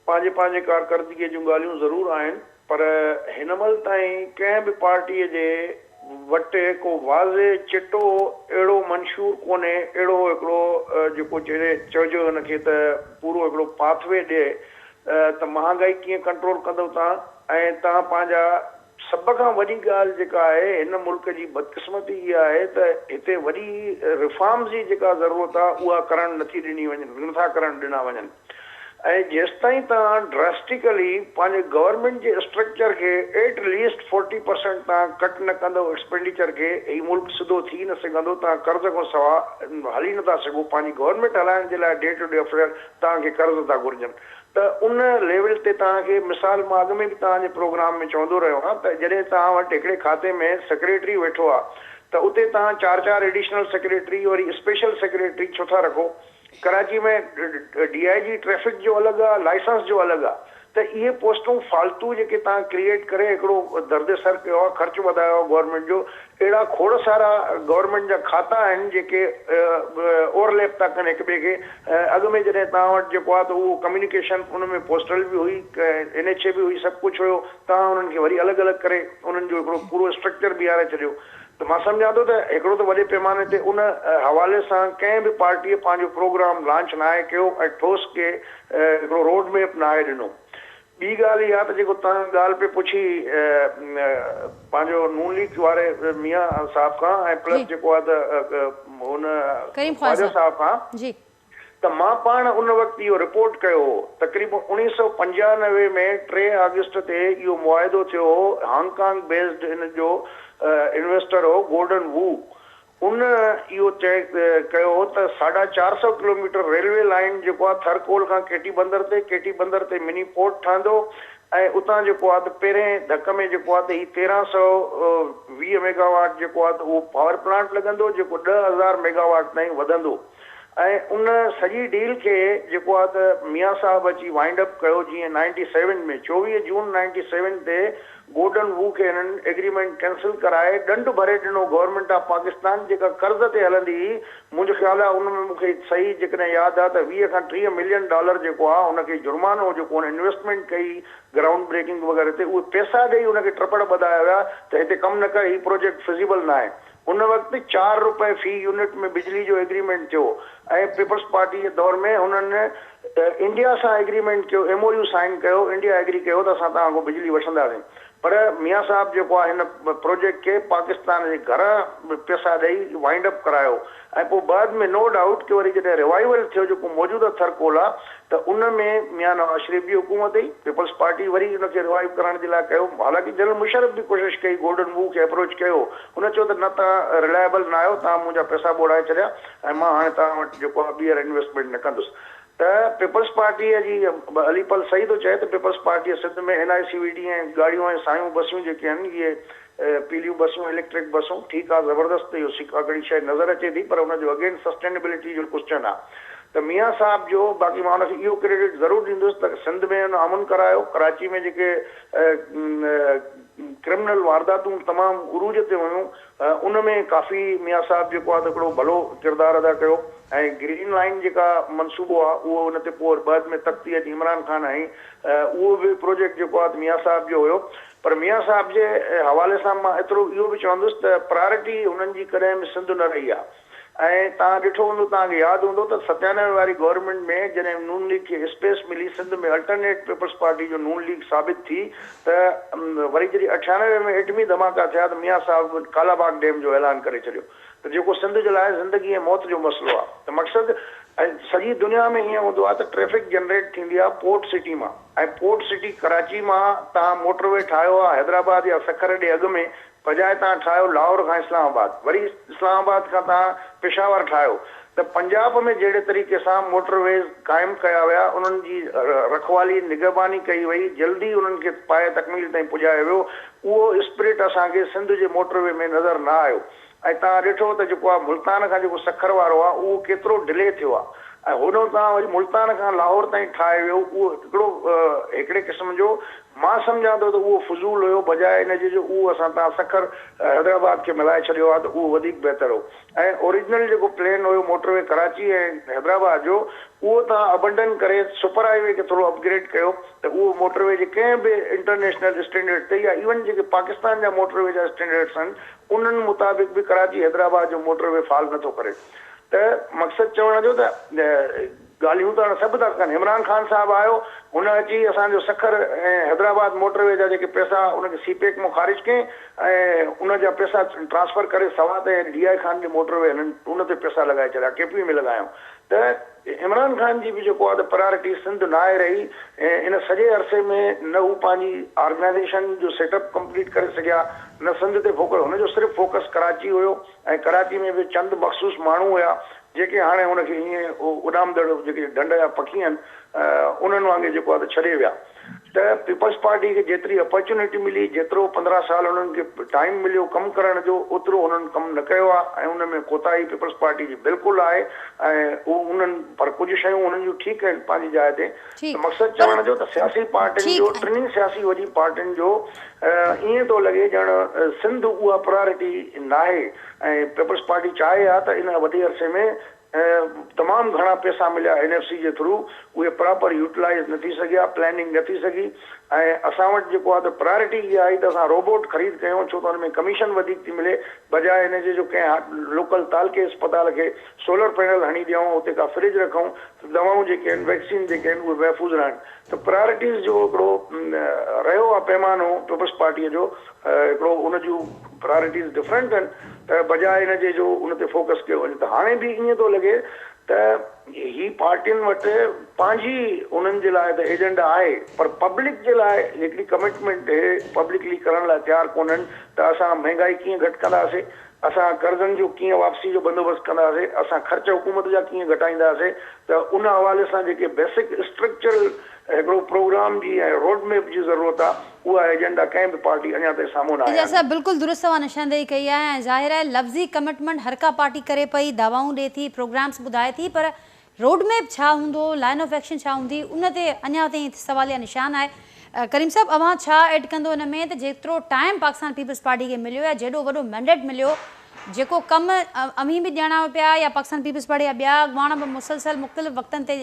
पंहिंजे पंहिंजे कारकर्दगीअ जूं ॻाल्हियूं ज़रूरु आहिनि, पर हिन महिल ताईं कंहिं बि पार्टीअ जे वटि को वाज़े चिटो अहिड़ो मंशूर कोन्हे, अहिड़ो हिकिड़ो जेको चइजो हुनखे त पूरो हिकिड़ो पाथवे ॾिए त महांगाई कीअं कंट्रोल कंदव तव्हां। ऐं तव्हां पंहिंजा सभ खां वॾी ॻाल्हि जेका आहे हिन मुल्क जी बदकिस्मती इहा आहे त हिते वॾी रिफॉर्म्स जी जेका ज़रूरत आहे उहा करणु नथा करणु ॾिना वञनि। ऐं जेसिताईं तव्हां ड्रास्टिकली पंहिंजे गवर्नमेंट जे स्ट्रक्चर खे एटलीस्ट 40% तव्हां कट न कंदव एक्सपेंडिचर खे, हीउ मुल्क सिधो थी न सघंदो। तव्हां कर्ज़ खां सवाइ हली नथा सघो। पंहिंजी गवर्नमेंट हलाइण जे लाइ डे टू डे अफेयर तव्हांखे कर्ज़ था घुरिजनि। त उन लेवल ते तव्हांखे मिसाल मां अॻु में बि तव्हांजे प्रोग्राम में चवंदो रहियो आहियां त जॾहिं तव्हां वटि हिकिड़े खाते में सेक्रेटरी वेठो आहे त उते तव्हां 4 एडिशनल सेक्रेटरी वरी स्पेशल सेक्रेटरी छो था रखो? कराची में DIG ट्रैफिक जो अलॻि आहे, लाइसेंस जो अलॻि आहे। त इहे पोस्टूं फालतू जेके तव्हां क्रिएट करे हिकिड़ो दर्द सर कयो आहे, ख़र्चु वधायो आहे गवर्नमेंट जो। अहिड़ा खोड़ सारा गवर्नमेंट जा खाता आहिनि जेके ओवरलैप था कनि हिक ॿिए खे। अॻु में जॾहिं तव्हां वटि जेको आहे त उहो कम्युनिकेशन उन में पोस्टल बि हुई, NHA बि हुई, सभु कुझु हुयो। तव्हां उन्हनि खे वरी अलॻि अलॻि करे उन्हनि जो हिकिड़ो पूरो स्ट्रक्चर बीहारे छॾियो। त मां सम्झां थो त हिकिड़ो त वॾे पैमाने ते उन हवाले सां कंहिं बि पार्टीअ पंहिंजो प्रोग्राम लॉन्च न आहे कयो ऐं ठोस के हिकिड़ो रोड मैप न आहे ॾिनो। ॿी ॻाल्हि इहा त जेको तव्हां ॻाल्हि पे पुछी पंहिंजो नून लीग वारे मियां साहब खां ऐं प्लस जेको आहे त हुन ख्वाजा साहब खां, त मां पाण उन वक़्तु इहो रिपोर्ट कयो हो। तक़रीबन 1995 में 3 अगस्त ते इहो मुआहिदो थियो हो। हांगकांग बेस्ड इन जो इन्वेस्टर हो गोल्डन वू। उन इहो कयो हो त 450 किलोमीटर रेलवे लाइन जेको आहे थरकोल खां केटी बंदर ते मिनी पोर्ट ठहंदो ऐं उतां जेको आहे त पहिरें धक में जेको आहे त ही 1320 मेगावाट जेको आहे त उहो पावर प्लांट लॻंदो, जेको 10,000 मेगावाट ताईं वधंदो। ऐं उन सॼी डील खे जेको आहे त मियां साहब अची वाइंड अप कयो जीअं 97 में 24 जून 97 ते गोल्डन वू खे हिननि एग्रीमेंट कैंसिल कराए ॾंढ भरे ॾिनो गवर्नमेंट ऑफ पाकिस्तान जेका कर्ज़ ते हलंदी हुई। मुंहिंजो ख़्यालु आहे उन में मूंखे सही जेकॾहिं यादि आहे त 20 खां 30 मिलियन डॉलर जेको आहे हुनखे जुर्मानो जेको इन्वेस्टमेंट कई ग्राउंड ब्रेकिंग वग़ैरह ते, उहे पैसा ॾेई हुनखे ट्रपड़ ॿधाया विया त हिते कमु न कर, ही प्रोजेक्ट फिज़िबल न आहे। उन वक़्तु 4 रुपए फी यूनिट में बिजली जो एग्रीमेंट थियो ऐं पीपल्स पार्टी जे दौर में हुननि इंडिया सां एग्रीमेंट कयो, MOU साइन कयो, इंडिया एग्री कयो त असां तव्हां खां बिजली वठंदासीं। पर मियां साहब जेको आहे हिन प्रोजेक्ट खे पाकिस्तान जे घर पैसा ॾेई वाइंड अप करायो ऐं पोइ बाद में नो डाउट कि वरी जॾहिं रिवाइवल थियो जेको मौजूदा थरकोल आहे त उन में मियां नवाज़ शरीफ़ जी हुकूमत हुई, पीपल्स पार्टी वरी हुनखे रिवाइव करण जे लाइ कयो। हालांकि जनरल मुशर्रफ बि कोशिशि कई, गोल्डन वू खे अप्रोच कयो, हुन चयो त न तव्हां रिलायबल न आहियो, तव्हां मुंहिंजा पैसा ॿोड़ाए छॾिया ऐं मां हाणे तव्हां वटि जेको आहे ॿीहर इन्वेस्टमेंट न कंदुसि। त पीपल्स पार्टीअ जी अलीपल सही थो चए त पीपल्स पार्टीअ सिंध में NICVD ऐं गाड़ियूं ऐं सायूं बसियूं जेके आहिनि इहे पीलियूं बसियूं, इलेक्ट्रिक बसूं, ठीकु आहे, ज़बरदस्त इहो हिकिड़ी शइ नज़र अचे थी, पर हुनजो अगेन सस्टेनेबिलिटी जो क्वेश्चन आहे। त मियां साहब जो बाक़ी मां हुनखे इहो क्रेडिट ज़रूरु ॾींदुसि त सिंध में हुन अमन करायो, कराची में जेके क्रिमिनल वारदातूं तमामु उरूज ते हुयूं उन में काफ़ी मियां साहब जेको आहे त हिकिड़ो भलो किरदारु अदा कयो। ऐं ग्रीन लाइन जेका मनसूबो आहे उहो हुन ते पोइ बाद में तख्ती अची इमरान खान आई, उहो बि प्रोजेक्ट जेको आहे त मियां साहब जो हुयो। पर मियां साहब जे हवाले सां मां एतिरो इहो बि चवंदुसि त प्रायोरिटी हुननि जी कॾहिं बि सिंध न रही आहे। ऐं तव्हां ॾिठो हूंदो, तव्हांखे यादि हूंदो त 97 वारी गवर्नमेंट में जॾहिं नून लीग खे स्पेस मिली, सिंध में अल्टरनेट पीपल्स पार्टी जो नून लीग साबित थी, त वरी जॾहिं 98 में एटमी धमाका थिया त मियां साहब कालाबाग डैम जो ऐलान करे छॾियो, त जेको सिंध जे लाइ ज़िंदगी ऐं मौत जो मसइलो आहे। त मक़सदु सॼी दुनिया में हीअं हूंदो आहे त ट्रैफिक जनरेट थींदी आहे पोर्ट सिटी मां, ऐं पोर्ट सिटी कराची मां तव्हां मोटरवे ठाहियो आहे हैदराबाद या सखर ॾे अॻु में, बजाए तव्हां ठाहियो लाहौर खां इस्लामाबाद, वरी इस्लामाबाद खां तव्हां पेशावर ठाहियो, त पंजाब में जहिड़े तरीक़े सां मोटरवेज़ क़ाइमु कया विया, उन्हनि जी रखवाली निगहबानी कई वई, जल्दी उन्हनि खे पाए तकमील ताईं पुॼायो वियो, उहो स्पिरिट असांखे सिंध जे मोटरवे में नज़र न आयो। ऐं तव्हां ॾिठो त जेको आहे मुल्तान खां जेको सखर वारो आहे उहो केतिरो डिले थियो आहे, ऐं होॾो तव्हां वरी मुल्तान खां लाहौर ताईं ठाहे वियो, उहो हिकिड़े क़िस्म जो मां सम्झां थो त उहो फज़ूल हुयो, बजाए हिनजे जो उहो असां तव्हां सखर हैदराबाद खे मिलाए छॾियो आहे त उहो वधीक बहितर हो। ऐं ओरिजिनल जेको प्लेन हुयो मोटरवे कराची ऐं हैदराबाद जो, उहो तव्हां अबंडन करे सुपर हाईवे खे थोरो अपग्रेड कयो त उहो मोटरवे जे कंहिं बि इंटरनेशनल स्टैंडर्ड ते या इवन जेके पाकिस्तान जा मोटरवे जा स्टैंडर्ड्स आहिनि उन्हनि मुताबिक़ बि कराची हैदराबाद जो मोटरवे फॉल नथो करे। त मक़सदु चवण जो त ॻाल्हियूं त हाणे सभु था कनि। इमरान खान साहिबु आयो, हुन अची असांजो सखर ऐं हैदराबाद मोटरवे जा जेके पैसा उनखे सीपेक मां ख़ारिज कयईं ऐं उन जा पैसा ट्रांसफर करे सवा ते DI खान जे मोटरवे हिननि उन ते पैसा लॻाए छॾिया, KP में लॻायूं। त इमरान खान जी बि जेको आहे त प्रायोरिटी सिंध न आहे रही, ऐं इन सॼे अरसे में न हू पंहिंजी ऑर्गेनाइज़ेशन जो सेटअप कंप्लीट करे सघिया, न सिंध ते फोकस, हुनजो सिर्फ़ु फोकस कराची हुयो, ऐं कराची में बि चंद मख़सूस माण्हू हुया जेके हाणे हुनखे हीअं उॾामदड़ जेके ढंढ जा पखी आहिनि उन्हनि वांगुरु जेको आहे त छॾे विया। त पीपल्स पार्टी खे जेतिरी अपॉर्चुनिटी मिली, जेतिरो 15 साल हुननि खे टाइम मिलियो कमु करण जो, ओतिरो हुननि कमु न कयो आहे, ऐं उन में कोताही पीपल्स पार्टी जी बिल्कुलु आहे। ऐं उहो उन्हनि पर कुझु शयूं हुननि जूं ठीकु आहिनि पंहिंजी जाइ ते। मक़सदु चवण जो त सियासी पार्टियुनि जो, टिनी सियासी वॾी पार्टियुनि जो ईअं थो लॻे ॼण सिंध उहा प्रायोरिटी न आहे, ऐं पीपल्स पार्टी चाहे हा त इन वॾे अरसे में तमामु घणा पैसा मिलिया NFC जे थ्रू, उहे प्रॉपर यूटिलाइज़ न थी सघिया, प्लैनिंग न थी सघी। ऐं असां वटि जेको आहे त प्रायोरिटी इहा आई त असां रोबोट ख़रीद कयूं, छो त हुन में कमीशन वधीक थी मिले, बजाए हिनजे जो कंहिं लोकल तालके अस्पताल खे सोलर पैनल हणी ॾियूं, उते का फ्रिज रखूं, दवाऊं जेके आहिनि, वैक्सीन जेके आहिनि उहे महफ़ूज़ रहनि। त प्रायोरिटीज़ जो हिकिड़ो रहियो आहे पैमानो पीपल्स पार्टीअ जो, हिकिड़ो उन जूं प्रायोरिटीज़ डिफरेंट आहिनि, त बजाए हिनजे जो उन ते फोकस कयो वञे। त हाणे बि ईअं थो लॻे त ही पार्टियुनि वटि पंहिंजी उन्हनि जे लाइ त एजेंडा आहे, पर पब्लिक जे लाइ हिकिड़ी कमिटमेंट पब्लिकली करण लाइ तयारु कोन्हनि त असां महांगाई कीअं घटि कंदासीं, असां कर्ज़नि जो कीअं वापसी जो बंदोबस्तु कंदासीं, असां ख़र्च हुकूमत जा कीअं घटाईंदासीं। त उन हवाले सां जेके बेसिक स्ट्रक्चरल हिकिड़ो प्रोग्राम जी ऐं रोड मैप जी ज़रूरत आहे। उहा एजेंडा कंहिं बि पार्टी अञा ताईं साम्हूं न आया एजाज साहब बिल्कुलु दुरुस्त तव्हां निशानदेही कई आहे ऐं ज़ाहिर आहे लफ़्ज़ी कमिटमेंट हर का पार्टी करे पई, दावाऊं ॾिए थी, प्रोग्राम्स ॿुधाए थी, पर रोड मैप छा हूंदो, लाइन ऑफ एक्शन छा हूंदी, उन ते अञा ताईं सवालिया निशान आहे। करीम साहब अवां छा एड कंदो हिन में त जेतिरो टाइम पाकिस्तान पीपल्स पार्टी खे मिलियो या जेॾो वॾो मैंडेट मिलियो, जेको कमु अमीं बि ॼाणा पिया या पाकिस्तान पीपल्स पार्टी जा ॿिया अॻवान बि मुसलसल मुख़्तलिफ़ वक़्तनि ते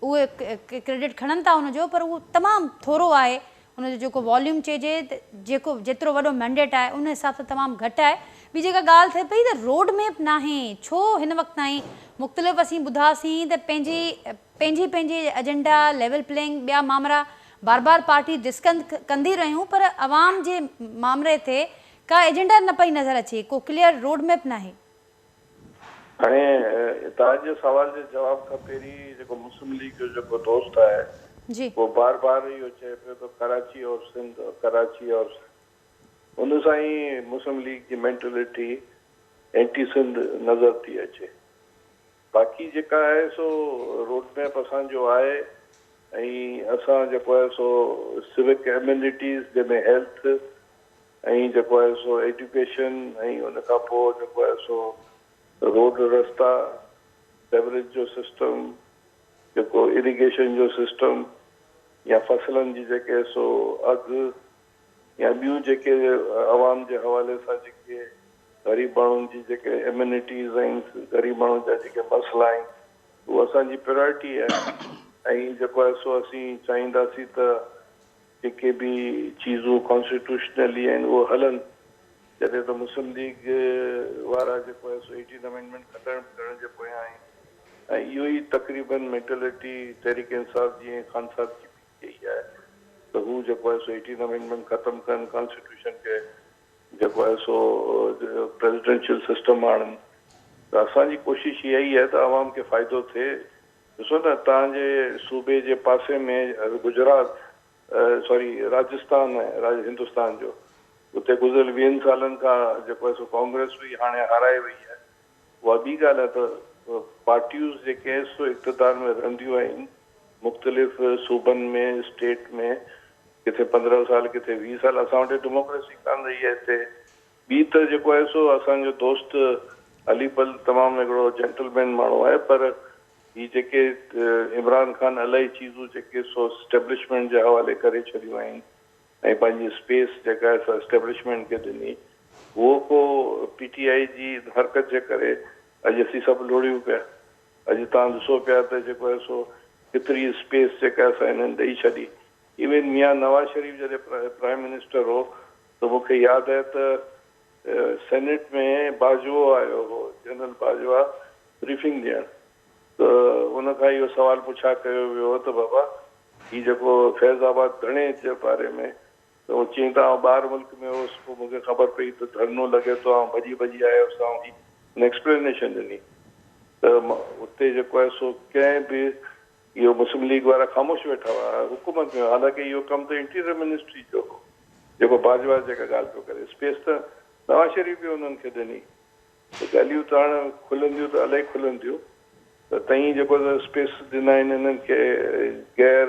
उहे क्रेडिट खणनि था हुनजो, पर उहो तमामु थोरो आहे। उनजो जेको वॉल्यूम चइजे जेको जेतिरो वॾो मैंडेट आहे उन हिसाब सां तमामु घटि आहे। ॿी जेका ॻाल्हि थिए पई त रोड मैप नाहे, छो हिन वक़्तु ताईं मुख़्तलिफ़ असीं ॿुधासीं त पंहिंजी एजेंडा लेवल प्लेइंग ॿिया मामला बार बार पार्टी डिस्कस कंदी रहियूं, पर अवाम जे मामले ते का एजेंडा न पई नज़र अचे, को क्लियर रोड मैप नाहे। हाणे तव्हांजे सवाल जे जवाब खां पहिरीं जेको मुस्लिम लीग जो जेको दोस्त आहे जी वो बार बार इहो चए पियो त कराची और सिंध, कराची और उन सां ई मुस्लिम लीग जी मेंटेलिटी एंटी सिंध नज़र थी अचे। बाक़ी जेका आहे सो रोड मैप असांजो आहे ऐं असां जेको आहे सो सिविक एम्यूनिटीज़ जंहिंमें हेल्थ ऐं जेको आहे सो एजुकेशन ऐं उन खां पोइ जेको आहे सो रोड रस्ता, सेवरेज जो सिस्टम, जेको इरिगेशन जो सिस्टम या फसलनि जी जेके सो अघु या ॿियूं जेके अवाम जे हवाले सां जेके ग़रीब माण्हुनि जी जेके एम्यूनिटीज़ आहिनि, ग़रीब माण्हुनि जा जेके मसइला आहिनि, उहा असांजी प्रायोरिटी आहे। ऐं जेको आहे सो असीं चाहींदासीं त जेके बि चीज़ूं कॉन्स्टिट्यूशनली आहिनि उहे हलनि। जॾहिं त मुस्लिम लीग वारा जेको आहे सो 18 अमेंडमेंट खतम करण जे पोयां आहिनि ऐं इहो ई तक़रीबन मेंटेलिटी तहरीक इंसाफ़ जी ऐं खान साहब जी बि आहे त हू जेको आहे सो 18 अमेंडमेंट ख़तमु कनि, कॉन्स्टिट्यूशन खे जेको आहे सो प्रेसिडेंशियल सिस्टम आणनि। त असांजी कोशिशि इहा ई आहे त आवाम खे फ़ाइदो थिए। ॾिसो न तव्हांजे सूबे जे पासे में गुजरात राजस्थान आहे हिंदुस्तान जो, उते गुज़िरियल 20 सालनि खां जेको आहे सो कांग्रेस हुई, हाणे हाराए वई आहे। उहा ॿी ॻाल्हि आहे त पार्टियूं जेके सो इक़्तिदार में रहंदियूं आहिनि मुख़्तलिफ़ सूबनि में, स्टेट में, किथे 15 साल किथे 20 साल, असां वटि डेमोक्रेसी कान रही आहे हिते। ॿी त जेको आहे सो असांजो दोस्त अलीपल तमामु हिकिड़ो जेंटलमैन माण्हू आहे, पर ही जेके इमरान खान इलाही चीज़ूं जेके सो एस्टेब्लिशमेंट जे हवाले करे छॾियूं आहिनि ऐं पंहिंजी स्पेस जेका आहे सो एस्टेब्लिशमेंट खे ॾिनी, उहो को PTI जी हरकत जे करे अॼु असीं सभु लोड़ियूं पिया। अॼु तव्हां ॾिसो पिया त जेको आहे सो केतिरी स्पेस जेका असां हिननि ॾेई छॾी। इवन मियां नवाज़ शरीफ़ जॾहिं प्राइम मिनिस्टर हो त मूंखे यादि आहे त सेनेट में बाजवा आयो हो, जनरल बाजवा ब्रीफिंग ॾियणु, त उन खां इहो सवाल पुछा कयो वियो हो त बाबा हीउ जेको फैज़ाबाद धणे जे बारे में, त उहो चई त आउं ॿाहिरि मुल्क में हुउसि, पोइ मूंखे ख़बर पई त धरनो लॻे थो, आउं भॼी आयुसि, ऐं ही एक्सप्लेनेशन ॾिनी त उते जेको आहे सो कंहिं बि इहो मुस्लिम लीग वारा ख़ामोश वेठा हुआ हुकूमत में। हालांकि इहो कमु त इंटीरियर मिनिस्ट्री जो हो, जेको बाजवा जेका ॻाल्हि पियो करे, स्पेस त नवाज़ शरीफ़ बि उन्हनि खे ॾिनी। त ॻाल्हियूं त हाणे खुलंदियूं त इलाही खुलंदियूं, त तई जेको स्पेस ॾिना आहिनि हिननि खे गैर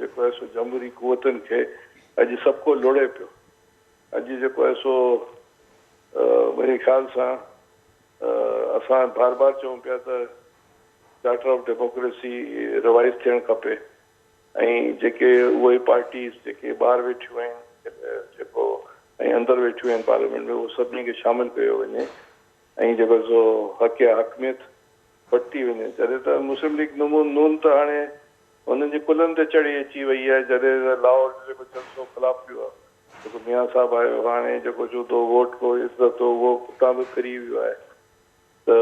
जेको आहे सो जमहूरी क़ुवतनि खे अॼु सभु को लोड़े पियो। अॼु जेको आहे सो मुंहिंजे ख़्याल सां असां बार बार चऊं पिया त चार्टर ऑफ डेमोक्रेसी रिवाइज़ थियणु खपे ऐं जेके उहे पार्टीज़ जेके ॿाहिरि वेठियूं आहिनि जेको ऐं अंदरि वेठियूं आहिनि पार्लियामेंट में, उहो सभिनी खे शामिलु कयो वञे ऐं जेको सो हक़ हक़मियत वरिती वञे। जॾहिं त मुस्लिम लीग नून त हाणे हुननि जे कुलनि ते चढ़ी अची वई आहे। जॾहिं लाहौर जो जेको जलसो ख़िलाफ़ पियो आहे, जेको मियां साहब आयो हाणे जेको चवंदो वोट को इज़त हो, उहो उतां बि फिरी वियो आहे। त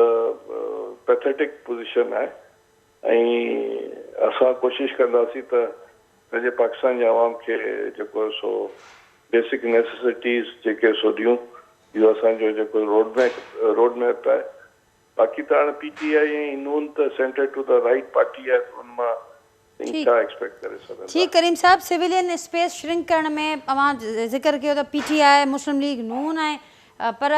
पैथेटिक पोज़ीशन आहे ऐं असां कोशिशि कंदासीं त पंहिंजे पाकिस्तान जे आवाम खे जेको सो बेसिक नेसेसिटीज़ जेके सो ॾियूं। इहो असांजो जेको रोड मैप आहे। बाक़ी त हाणे PTI ऐं नून त centre to the right party आहे, त उन मां छा एक्सपेक्ट करे सघंदा। ठीक Karim sahab, civilian space shrink करण में तव्हां ज़िक्र कयो त PTI, मुस्लिम लीग, नून आहे, पर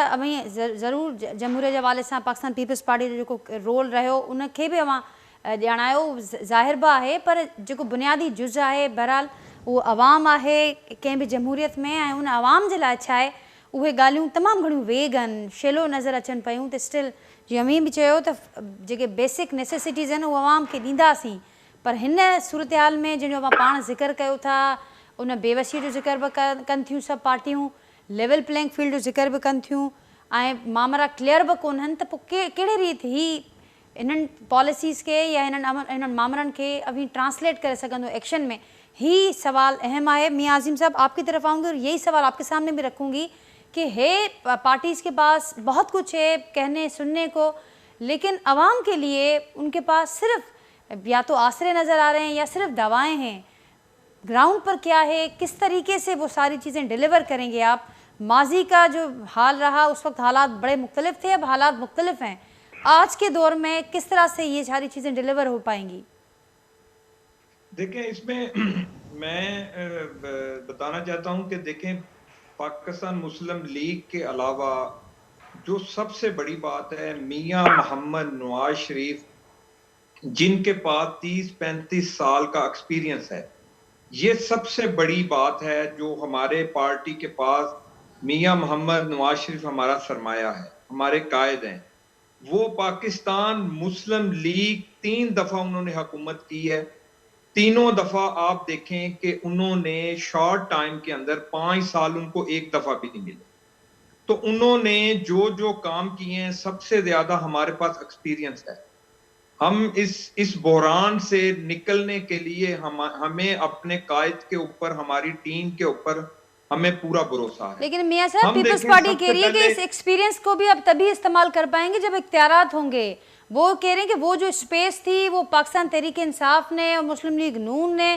ज़रूरु जमहूरियत जे हवाले सां पाकिस्तान पीपल्स पार्टी जो जेको रोल रहियो उनखे बि अवां ॼाणायो ज़ाहिर बि आहे, पर जेको बुनियादी जुज़ आहे बहरहाल उहो अवाम आहे कंहिं बि जमहूरियत में, ऐं उन अवाम जे लाइ छा आहे उहे ॻाल्हियूं तमामु घणियूं वेग आहिनि, शेलो नज़र अचनि पियूं। त स्टिल जीअं अमीन बि चयो त जेके बेसिक नेसेसिटीज़ आहिनि उहे अवाम खे ॾींदासीं, पर हिन सूरत हाल में जंहिंजो अवां पाण ज़िक्र कयो था उन बेवसीअ जो ज़िक्र बि कनि थियूं सभु पार्टियूं, लेवल प्लेइंग फील्ड जो ज़िक्र बि कनि थियूं, ऐं मामला क्लियर बि कोन्हनि, त पोइ कहिड़े रीति ही इन्हनि पॉलिसीज़ के या इन्हनि मामलनि खे अभी ट्रांसलेट करे सघंदो एक्शन में, ही सवाल अहम है। मियां आज़िम साहब आपकी तरफ आऊँगी और यही सवाल आपके सामने भी रखूँगी कि है पार्टीज़ के पास बहुत कुछ है कहने सुनने को, लेकिन आवाम के लिए उनके पास सिर्फ या तो आसरे नज़र आ रहे हैं या सिर्फ दवाएं हैं। ग्राउंड पर क्या है, किस तरीके से वो सारी चीज़ें डिलीवर करेंगे आप? माजी का जो हाल रहा उस वक्त हालात बड़े मुख्तलिफ थे, अब हालात मुख्तलिफ हैं। आज के दौर में किस तरह से ये सारी चीज़ें डिलीवर हो पाएंगी? देखें, इसमें मैं बताना चाहता हूं कि देखें, पाकिस्तान मुस्लिम लीग के अलावा जो सबसे बड़ी बात है, मियां मोहम्मद नवाज शरीफ जिनके पास 30-35 साल का एक्सपीरियंस है, ये सबसे बड़ी बात है। जो हमारे पार्टी के पास मियां मोहम्मद नवाज शरीफ हमारा सरमाया है, हमारे कायद हैं। वो पाकिस्तान मुस्लिम लीग 3 दफा उन्होंने हुकूमत की है, तीनों दफा आप देखें कि उन्होंने शॉर्ट टाइम के अंदर 5 साल उनको एक दफा भी नहीं मिले। तो उन्होंने जो जो काम किए हैं, सबसे ज्यादा हमारे पास एक्सपीरियंस है। हम इस बहरान से निकलने के लिए हमें अपने कायद के ऊपर, हमारी टीम के ऊपर हमें पूरा भरोसा है। लेकिन मियां साहब, पीपल्स पार्टी कह रही है कि इस एक्सपीरियंस को भी अब तभी इस्तेमाल कर पाएंगे जब इख्तियारात होंगे। वो कह रहे हैं कि वो जो स्पेस थी वो पाकिस्तान तहरीक इंसाफ ने और मुस्लिम लीग नून ने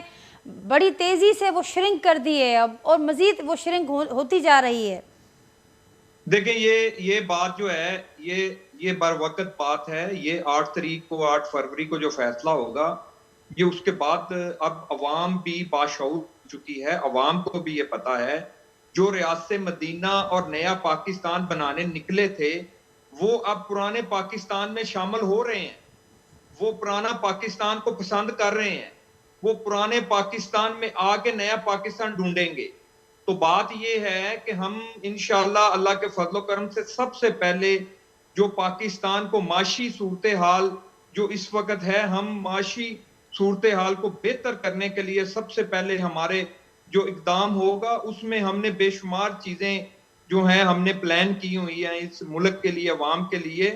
बड़ी तेजी से वो श्रिंक कर दी है अब, और मजीद वो श्रिंक होती जा रही है। देखें, ये बात जो है ये बर वक्त बात है। ये 8 फरवरी को जो फैसला होगा, ये उसके बाद अब अवाम भी बाशऊर चुकी है। अवाम को भी ये पता है, जो रियासत मदीना और नया पाकिस्तान बनाने निकले थे वो अब पुराने पाकिस्तान में शामिल हो रहे हैं। वो पुराना पाकिस्तान को पसंद कर रहे हैं, वो पुराने पाकिस्तान में आके नया पाकिस्तान ढूंढेंगे। तो बात ये है कि हम इंशाअल्लाह अल्लाह के फजल करम से सबसे पहले जो पाकिस्तान को माशी सूरत हाल जो इस वक्त है, हम माशी सूरत हाल को बेहतर करने के लिए सबसे पहले हमारे जो इकदाम होगा उसमें हमने बेशुमार चीजें जो हैं हमने प्लान की हुई है इस मुल्क के लिए, अवाम के लिए।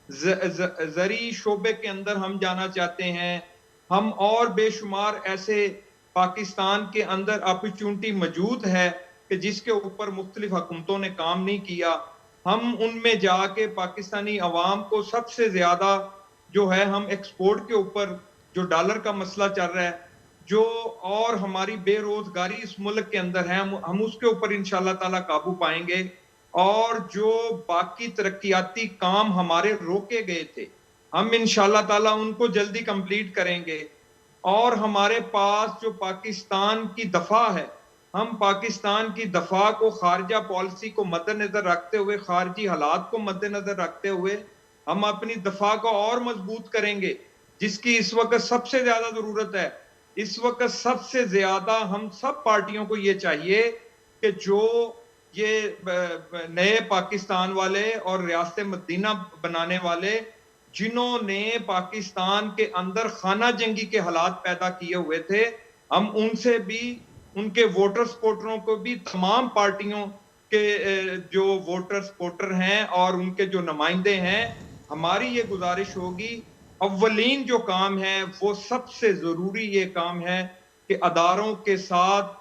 ज़री शोबे के अंदर हम जाना चाहते हैं हम, और बेशुमार ऐसे पाकिस्तान के अंदर अपॉर्चुनिटी मौजूद है कि जिसके ऊपर मुख्तलिफ हुकूमतों ने काम नहीं किया। हम उनमें जाके पाकिस्तानी अवाम को सबसे ज्यादा जो है, हम एक्सपोर्ट के ऊपर जो डॉलर का मसला चल रहा है, जो और हमारी बेरोजगारी इस मुल्क के अंदर है, हम उसके ऊपर इंशाअल्लाह ताला काबू पाएंगे। और जो बाकी तरक्याती काम हमारे रोके गए थे, हम इंशाअल्लाह ताला उनको जल्दी कंप्लीट करेंगे। और हमारे पास जो पाकिस्तान की दफा है, हम पाकिस्तान की दफा को खारजा पॉलिसी को मद्देनजर रखते हुए, खारजी हालात को मद्देनजर रखते हुए हम अपनी दफा को और मजबूत करेंगे, जिसकी इस वक्त सबसे ज्यादा जरूरत है। इस वक्त सबसे ज्यादा हम सब पार्टियों को ये चाहिए कि जो ये नए पाकिस्तान वाले और रियासत मदीना बनाने वाले, जिन्होंने पाकिस्तान के अंदर खाना जंगी के हालात पैदा किए हुए थे, हम उनसे भी, उनके वोटर सपोर्टरों को भी, तमाम पार्टियों के जो वोटर सपोर्टर हैं और उनके जो नुमाइंदे हैं, हमारी ये गुजारिश होगी, अव्वलीन जो काम है वो सबसे जरूरी ये काम है कि अदारों के साथ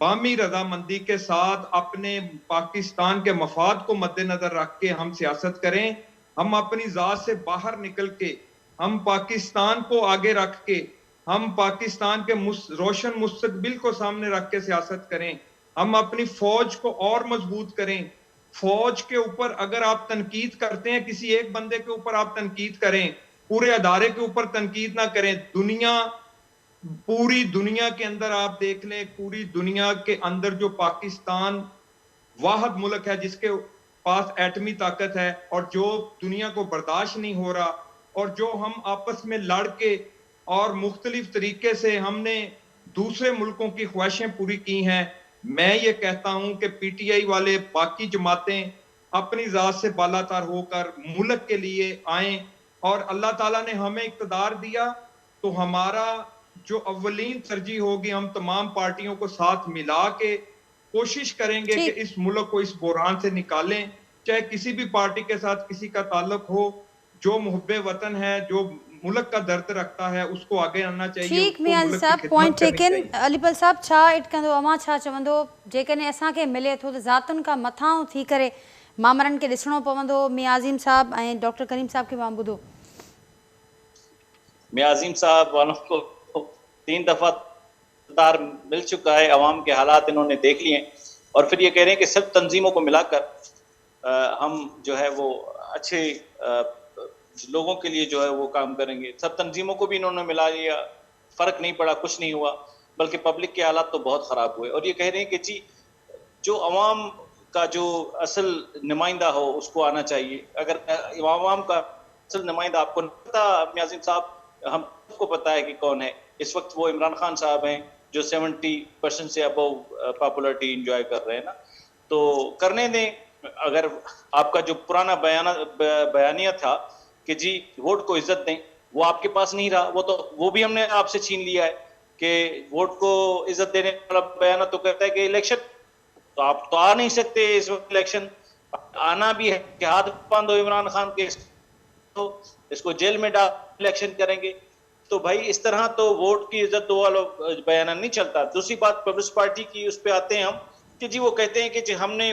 बामी रजामंदी के साथ अपने पाकिस्तान के मफाद को मद्देनजर रख के हम सियासत करें। हम अपनी जात से बाहर निकल के, हम पाकिस्तान को आगे रख के, हम पाकिस्तान के रोशन मुस्तकबिल को सामने रख के सियासत करें। हम अपनी फौज को और मजबूत करें। फौज के ऊपर अगर आप तनकीद करते हैं, किसी एक बंदे के ऊपर आप तनकीद करें, पूरे अदारे के ऊपर तनकीद ना करें। पूरी दुनिया के अंदर आप देख लें, पूरी दुनिया के अंदर जो पाकिस्तान वाहिद मुल्क है जिसके पास एटमी ताकत है, और जो दुनिया को बर्दाश्त नहीं हो रहा और जो हम आपस में लड़ के और मुख्तलिफ तरीके से हमने दूसरे मुल्कों की ख्वाहिशें पूरी की हैं, मैं ये कहता हूं कि पीटीआई वाले बाकी जमातें अपनी जात से बालातर होकर मुल्क के लिए आए, और अल्लाह ताला ने हमें इक़्तिदार दिया तो हमारा जो अव्वलीन तरजीह होगी, हम तमाम पार्टियों को साथ मिला के कोशिश करेंगे कि इस मुल्क को इस बुहरान से निकालें, चाहे किसी भी पार्टी के साथ किसी का ताल्लुक हो। जो मुहब्बे वतन है, जो मुल्क का दर्द रखता है, उसको आगे आना चाहिए। ठीक मियां साहब, पॉइंट टेकन। अलीपल साहब छा इट कंदो, अवां छा चवंदो जेकॾहिं असांखे मिले थो त ज़ातुनि खां मथां थी करे मामरनि खे ॾिसणो पवंदो? मियां आज़ीम साहब ऐं डॉक्टर करीम साहब खे मां ॿुधो। मियां आज़ीम साहब वालों को 3 दफा मिल चुका है, अवाम के हालात इन्होंने देख लिए और फिर ये कह रहे हैं कि सब तंजीमों को मिलाकर हम जो है वो अच्छे लोगों के लिए जो है वो काम करेंगे। सब तंजीमों को भी इन्होंने मिला लिया, फर्क नहीं पड़ा, कुछ नहीं हुआ, बल्कि पब्लिक के हालात तो बहुत खराब हुए। और ये कह रहे हैं कि जी जो अवाम का जो असल नुमाइंदा हो उसको आना चाहिए। अगर अवाम का असल नुमाइंदा आपको नहीं पता मियां आज़ीम साहब, हमको पता है कि कौन है। इस वक्त वो इमरान खान साहब हैं जो 70% से अबव पॉपुलरिटी इंजॉय कर रहे हैं ना, तो करने दें। अगर आपका जो पुराना बयानिया था कि जी वोट को इज्जत दें, वो आपके पास नहीं रहा, वो भी हमने आपसे छीन लिया है कि वोट को इज्जत देने वाला बयान तो कहता है कि इलेक्शन तो आप तो आ नहीं सकते इस वक्त, इलेक्शन आना भी है कि हाथ बांधो इमरान खान के, तो इसको जेल में डाल इलेक्शन करेंगे। तो भाई इस तरह तो वोट की इज्जत दो वाला बयान नहीं चलता। दूसरी बात पीपल्स पार्टी की, उस पर आते हैं हम कि जी वो कहते हैं कि जी हमने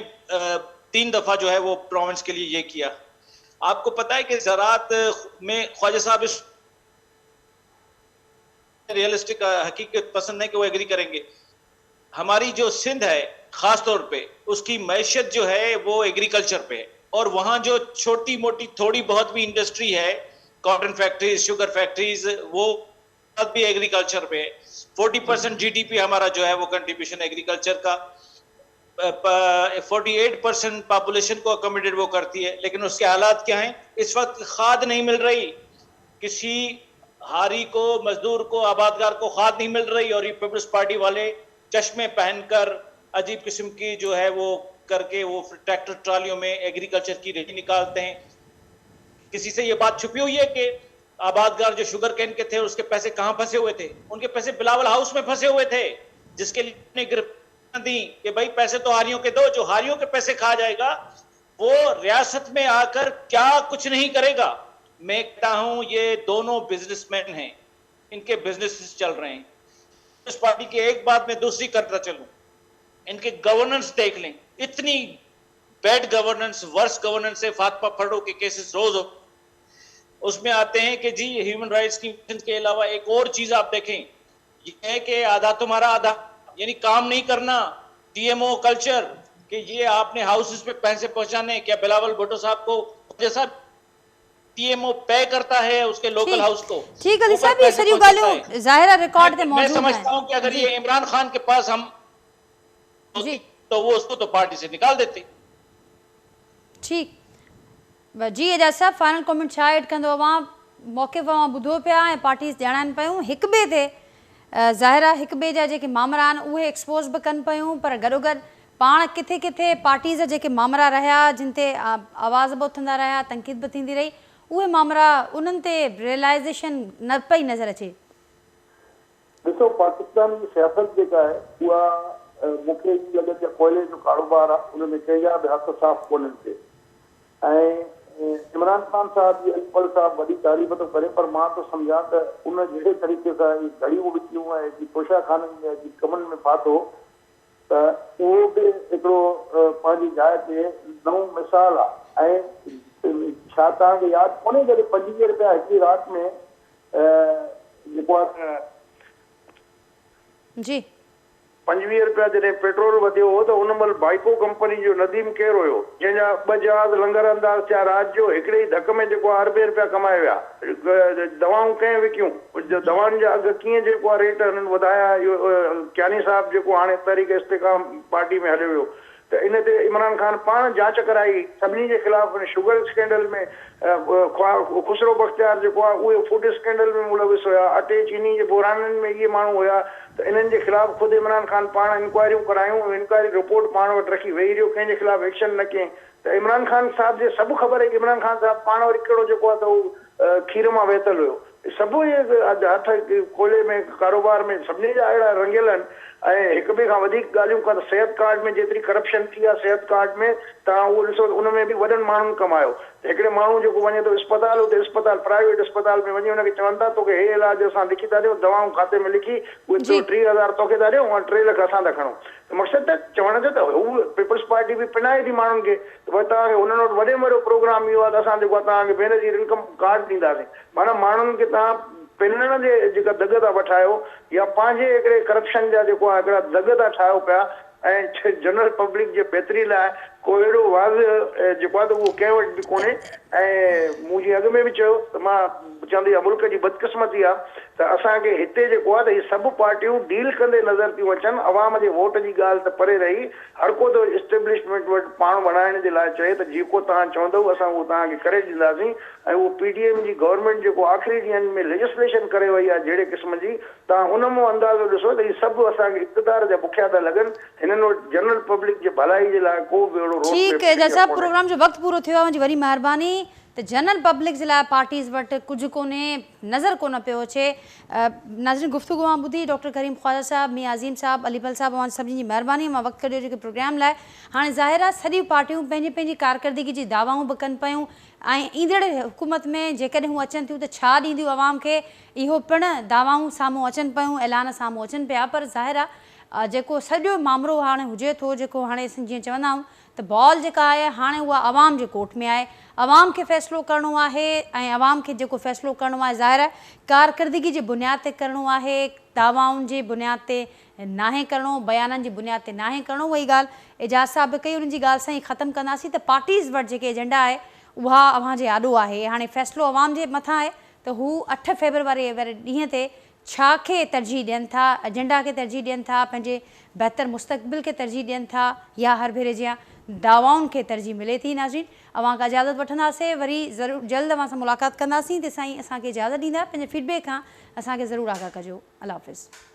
3 दफा जो है वो प्रोविंस के लिए ये किया। आपको पता है कि ज़राअत में ख्वाजा साहब इस रियलिस्टिक हकीकत पसंद है कि वो एग्री करेंगे। हमारी जो सिंध है खास तौर पे उसकी मैशत जो है वो एग्रीकल्चर पे है, और वहां जो छोटी मोटी थोड़ी बहुत भी इंडस्ट्री है, कॉटन फैक्ट्रीज, शुगर फैक्ट्रीज, वो भी एग्रीकल्चर पे है। 40% जीडीपी हमारा जो है वो कंट्रीब्यूशन एग्रीकल्चर का, 48% पॉपुलेशन को अकोमोडेट वो करती है। लेकिन उसके हालात क्या हैं? इस वक्त खाद नहीं मिल रही, किसी हारी को, मजदूर को, आबादगार को खाद नहीं मिल रही, और ये पीपल्स पार्टी वाले चश्मे पहनकर अजीब किस्म की जो है वो करके वो ट्रैक्टर ट्रालियों में एग्रीकल्चर की रेडी निकालते हैं। किसी से ये बात छुपी हुई है कि आबादगार जो शुगर कैन के थे उसके पैसे कहां फंसे हुए थे? उनके पैसे बिलावल हाउस में फंसे हुए थे, जिसके लिए गिरफ्तार दी कि भाई पैसे तो हारियों के दो। जो हारियों के पैसे खा जाएगा वो रियासत में आकर क्या कुछ नहीं करेगा। मैं कहता हूं ये दोनों बिजनेसमैन हैं, इनके बिजनेस चल रहे हैं। इस पार्टी की एक बात मैं दूसरी करता चलूं, इनके गवर्नेंस देख लें, इतनी बैड गवर्नेंस, वर्स गवर्नेंस से फातिमा फर्डो के केसेस रोज हो। उसमें आते हैं कि जी ह्यूमन राइट्स की के अलावा एक और चीज आप देखें, ये है कि आधा तुम्हारा आधा, यानी काम नहीं करना, टीएमओ कल्चर, कि ये आपने हाउसेस पे पैसे पहुंचाने। क्या बिलावल भुट्टो साहब को जैसा टीएमओ पे करता है उसके लोकल हाउस को? ठीक अली साहब, ये सारी गालियों ज़ाहिरा रिकॉर्ड पे मौजूद है। मैं समझता हूं कि अगर ये इमरान खान के पास हम तो वो उसको तो पार्टी से निकाल देते। ठीक जी एजाज साहब, फाइनल कमेंट छा ऐड कंदो? अवां मौक़े अवां ॿुधो पिया ऐं पार्टीज़ ॼाणाइनि पियूं, हिक ॿिए ते ज़ाहिरा हिक ॿिए जा जेके मामरा आहिनि उहे एक्सपोज़ बि कनि पियूं, पर गॾोगॾु पाण किथे किथे पार्टीज़ जा जेके मामरा रहिया जिन ते आवाज़ बि उथंदा रहिया, तनक़ीद बि थींदी रही, उहे मामरा उन्हनि ते रियलाइज़ेशन न पई नज़र अचे। ॾिसो, पाकिस्तान जी सियासत जेका आहे उहा मूंखे लॻे थो कोयले जो कारोबार आहे, उन में कंहिंजा बि हक़ साफ़ कोन्हनि थिए। ऐं इमरान खान साहब जी अकबर साहब वॾी तारीफ़ थो करे, पर मां थो सम्झां त उन जहिड़े तरीक़े सां घड़ियूं विकियूं ऐं तोशा खाननि जी कमनि में फाथो, त उहो बि हिकिड़ो पंहिंजी जाइ ते नओं मिसाल आहे। ऐं छा तव्हांखे यादि कोन्हे जॾहिं 25 रुपया हिकिड़ी राति में जेको आहे जी 25 रुपया जॾहिं पेट्रोल वधियो हो त उन महिल बाइको कंपनी जो नदीम केरु हुयो, जंहिंजा 2 जहाज लंगर अंदाज़ थिया राति जो, हिकिड़े ई धक में जेको आहे अरबे रुपया कमाए विया। दवाऊं कंहिं विकियूं, दवाउनि जा अघु कीअं जेको आहे रेट हुननि वधाया। इहो क्यानी साहब जेको हाणे तहरीक इस्तेकाम पार्टी में हलियो वियो, त इन ते इमरान ख़ान पाण जांच कराई सभिनी जे ख़िलाफ़ शुगर स्कैंडल में खुसरो बख्तियार जेको आहे उहे फूड स्कैंडल में मुलविस हुया, अटे चीनी जे बुराननि में इहे माण्हू हुया। त इन्हनि जे ख़िलाफ़ ख़ुदि इमरान ख़ान पाण इंक्वायरियूं करायूं, इंक्वायरी रिपोर्ट पाण वटि रखी वेही रहियो, कंहिंजे ख़िलाफ़ एक्शन न कयईं। त इमरान ख़ान साहिब जे सभु ख़बर आहे कि इमरान ख़ान साहिब पाण वरी कहिड़ो जेको आहे त उहो खीर मां वेतल हुयो। सभु इहे हथ कोले में कारोबार में सभिनी जा अहिड़ा रंगियल आहिनि। ऐं हिक ॿिए खां वधीक ॻाल्हियूं कनि, सिहत कार्ड में जेतिरी करप्शन थी आहे सिहत कार्ड में, तव्हां उहो ॾिसो उन में बि वॾनि माण्हुनि कमायो। हिकिड़े माण्हू जेको वञे थो इस्पताल, उते इस्पताल प्राइवेट इस्पताल में वञी हुनखे चवनि था तोखे हे इलाज असां लिखी था ॾियूं, दवाऊं खाते में लिखी उहे 3000 तोखे था ॾियूं ऐं 3 लाख असां था खणूं। त मक़सदु त चवण जो त हू पीपल्स पार्टी बि पिनाए थी माण्हुनि खे त भई तव्हांखे हुननि वटि वॾे में वॾो प्रोग्राम इहो आहे त असां जेको आहे तव्हांखे बेनज़ीर इनकम कार्ड ॾींदासीं। माना माण्हुनि खे तव्हां पिनण जे जेका दग था वठायो या पंहिंजे हिकिड़े करप्शन जा जेको आहे हिकिड़ा दग था ठाहियो पिया। ऐं जनरल पब्लिक जे बहितरी लाइ को अहिड़ो वाज़ जेको आहे त उहो कंहिं वटि बि कोन्हे। ऐं मूं जीअं अॻु में बि चयो त मां चवंदी आहे मुल्क जी बदकिस्मती आहे त असांखे हिते जेको आहे त हीअ सभु पार्टियूं डील कंदे नज़र थियूं अचनि। अवाम जे वोट जी ॻाल्हि त परे रही, हर को त इस्टेब्लिशमेंट वटि पाण वणाइण जे लाइ चए त जेको तव्हां चवंदव असां उहो तव्हांखे करे ॾींदासीं। ऐं उहो PDM जी गवर्नमेंट जेको आख़िरी ॾींहंनि में लेजिस्लेशन करे वई आहे जहिड़े क़िस्म जी, तव्हां उन मां अंदाज़ो ॾिसो त हीअ सभु असांखे इक़्तिदार जा बुखिया था लॻनि। हिननि वटि जनरल पब्लिक जे भलाई जे लाइ को बि अहिड़ो ठीक है जैसा प्रोग्राम जो वक्त पूरो थियो आहे, मुंहिंजी वरी महिरबानी। त जनरल पब्लिक जे लाइ पार्टीज़ वटि कुझु कोन्हे, नज़र कोन पियो अचे। नाज़रीन गुफ़्तगू मां ॿुधी डॉक्टर करीम ख्वाजा साहब, मियां अज़ीम साहब, अलीपल साहब, मां सभिनी जी महिरबानी। मां वक़्तु कढियो जेके प्रोग्राम लाइ। हाणे ज़ाहिर आहे सॼियूं पार्टियूं पंहिंजी पंहिंजी कारकर्दगी जी दावाऊं बि कनि पियूं ऐं ईंदड़ हुकूमत में जेकॾहिं हू अचनि थियूं त छा ॾींदियूं आवाम खे, इहो पिणु दावाऊं साम्हूं अचनि पियूं, ऐलान साम्हूं अचनि पिया। पर ज़ाहिर आहे जेको सॼो मामिलो हाणे हुजे थो, जेको हाणे असीं जीअं चवंदा आहियूं त बॉल जेका आहे हाणे उहा आवाम जे कोर्ट में आहे। आवाम खे फ़ैसिलो करिणो आहे ऐं आवाम खे जेको फ़ैसिलो करिणो आहे ज़ाहिर आहे कारकर्दगी जे बुनियाद ते करिणो आहे, दावाउनि जे बुनियाद ते नाहे करिणो, बयाननि जी बुनियाद ते नाहे करिणो। उहा ई ॻाल्हि एजाज़ साहब बि कई, उन्हनि जी ॻाल्हि सां ई ख़तमु कंदासीं त पार्टीज़ वटि जेके एजेंडा आहे उहा अव्हां जे आॾो आहे। हाणे फ़ैसिलो आवाम जे मथां आहे त हू 8 फेबरवरी वारे ॾींहं ते छा खे तरजीह ॾियनि था, एजेंडा खे तरजीह ॾियनि था, पंहिंजे बहितर मुस्तक़बिल खे तरजीह ॾियनि था या हर भेरे जीअं दावाउनि खे तरजीह मिले थी। नाज़रीन अव्हां खां इजाज़त वठंदासीं, वरी ज़रूरु जल्द अव्हां सां मुलाक़ात कंदासीं। तेसिताईं असांखे इजाज़त ॾींदा, पंहिंजे फीडबैक खां असांखे ज़रूरु आगाह कजो। अल्लाह हाफ़िज़।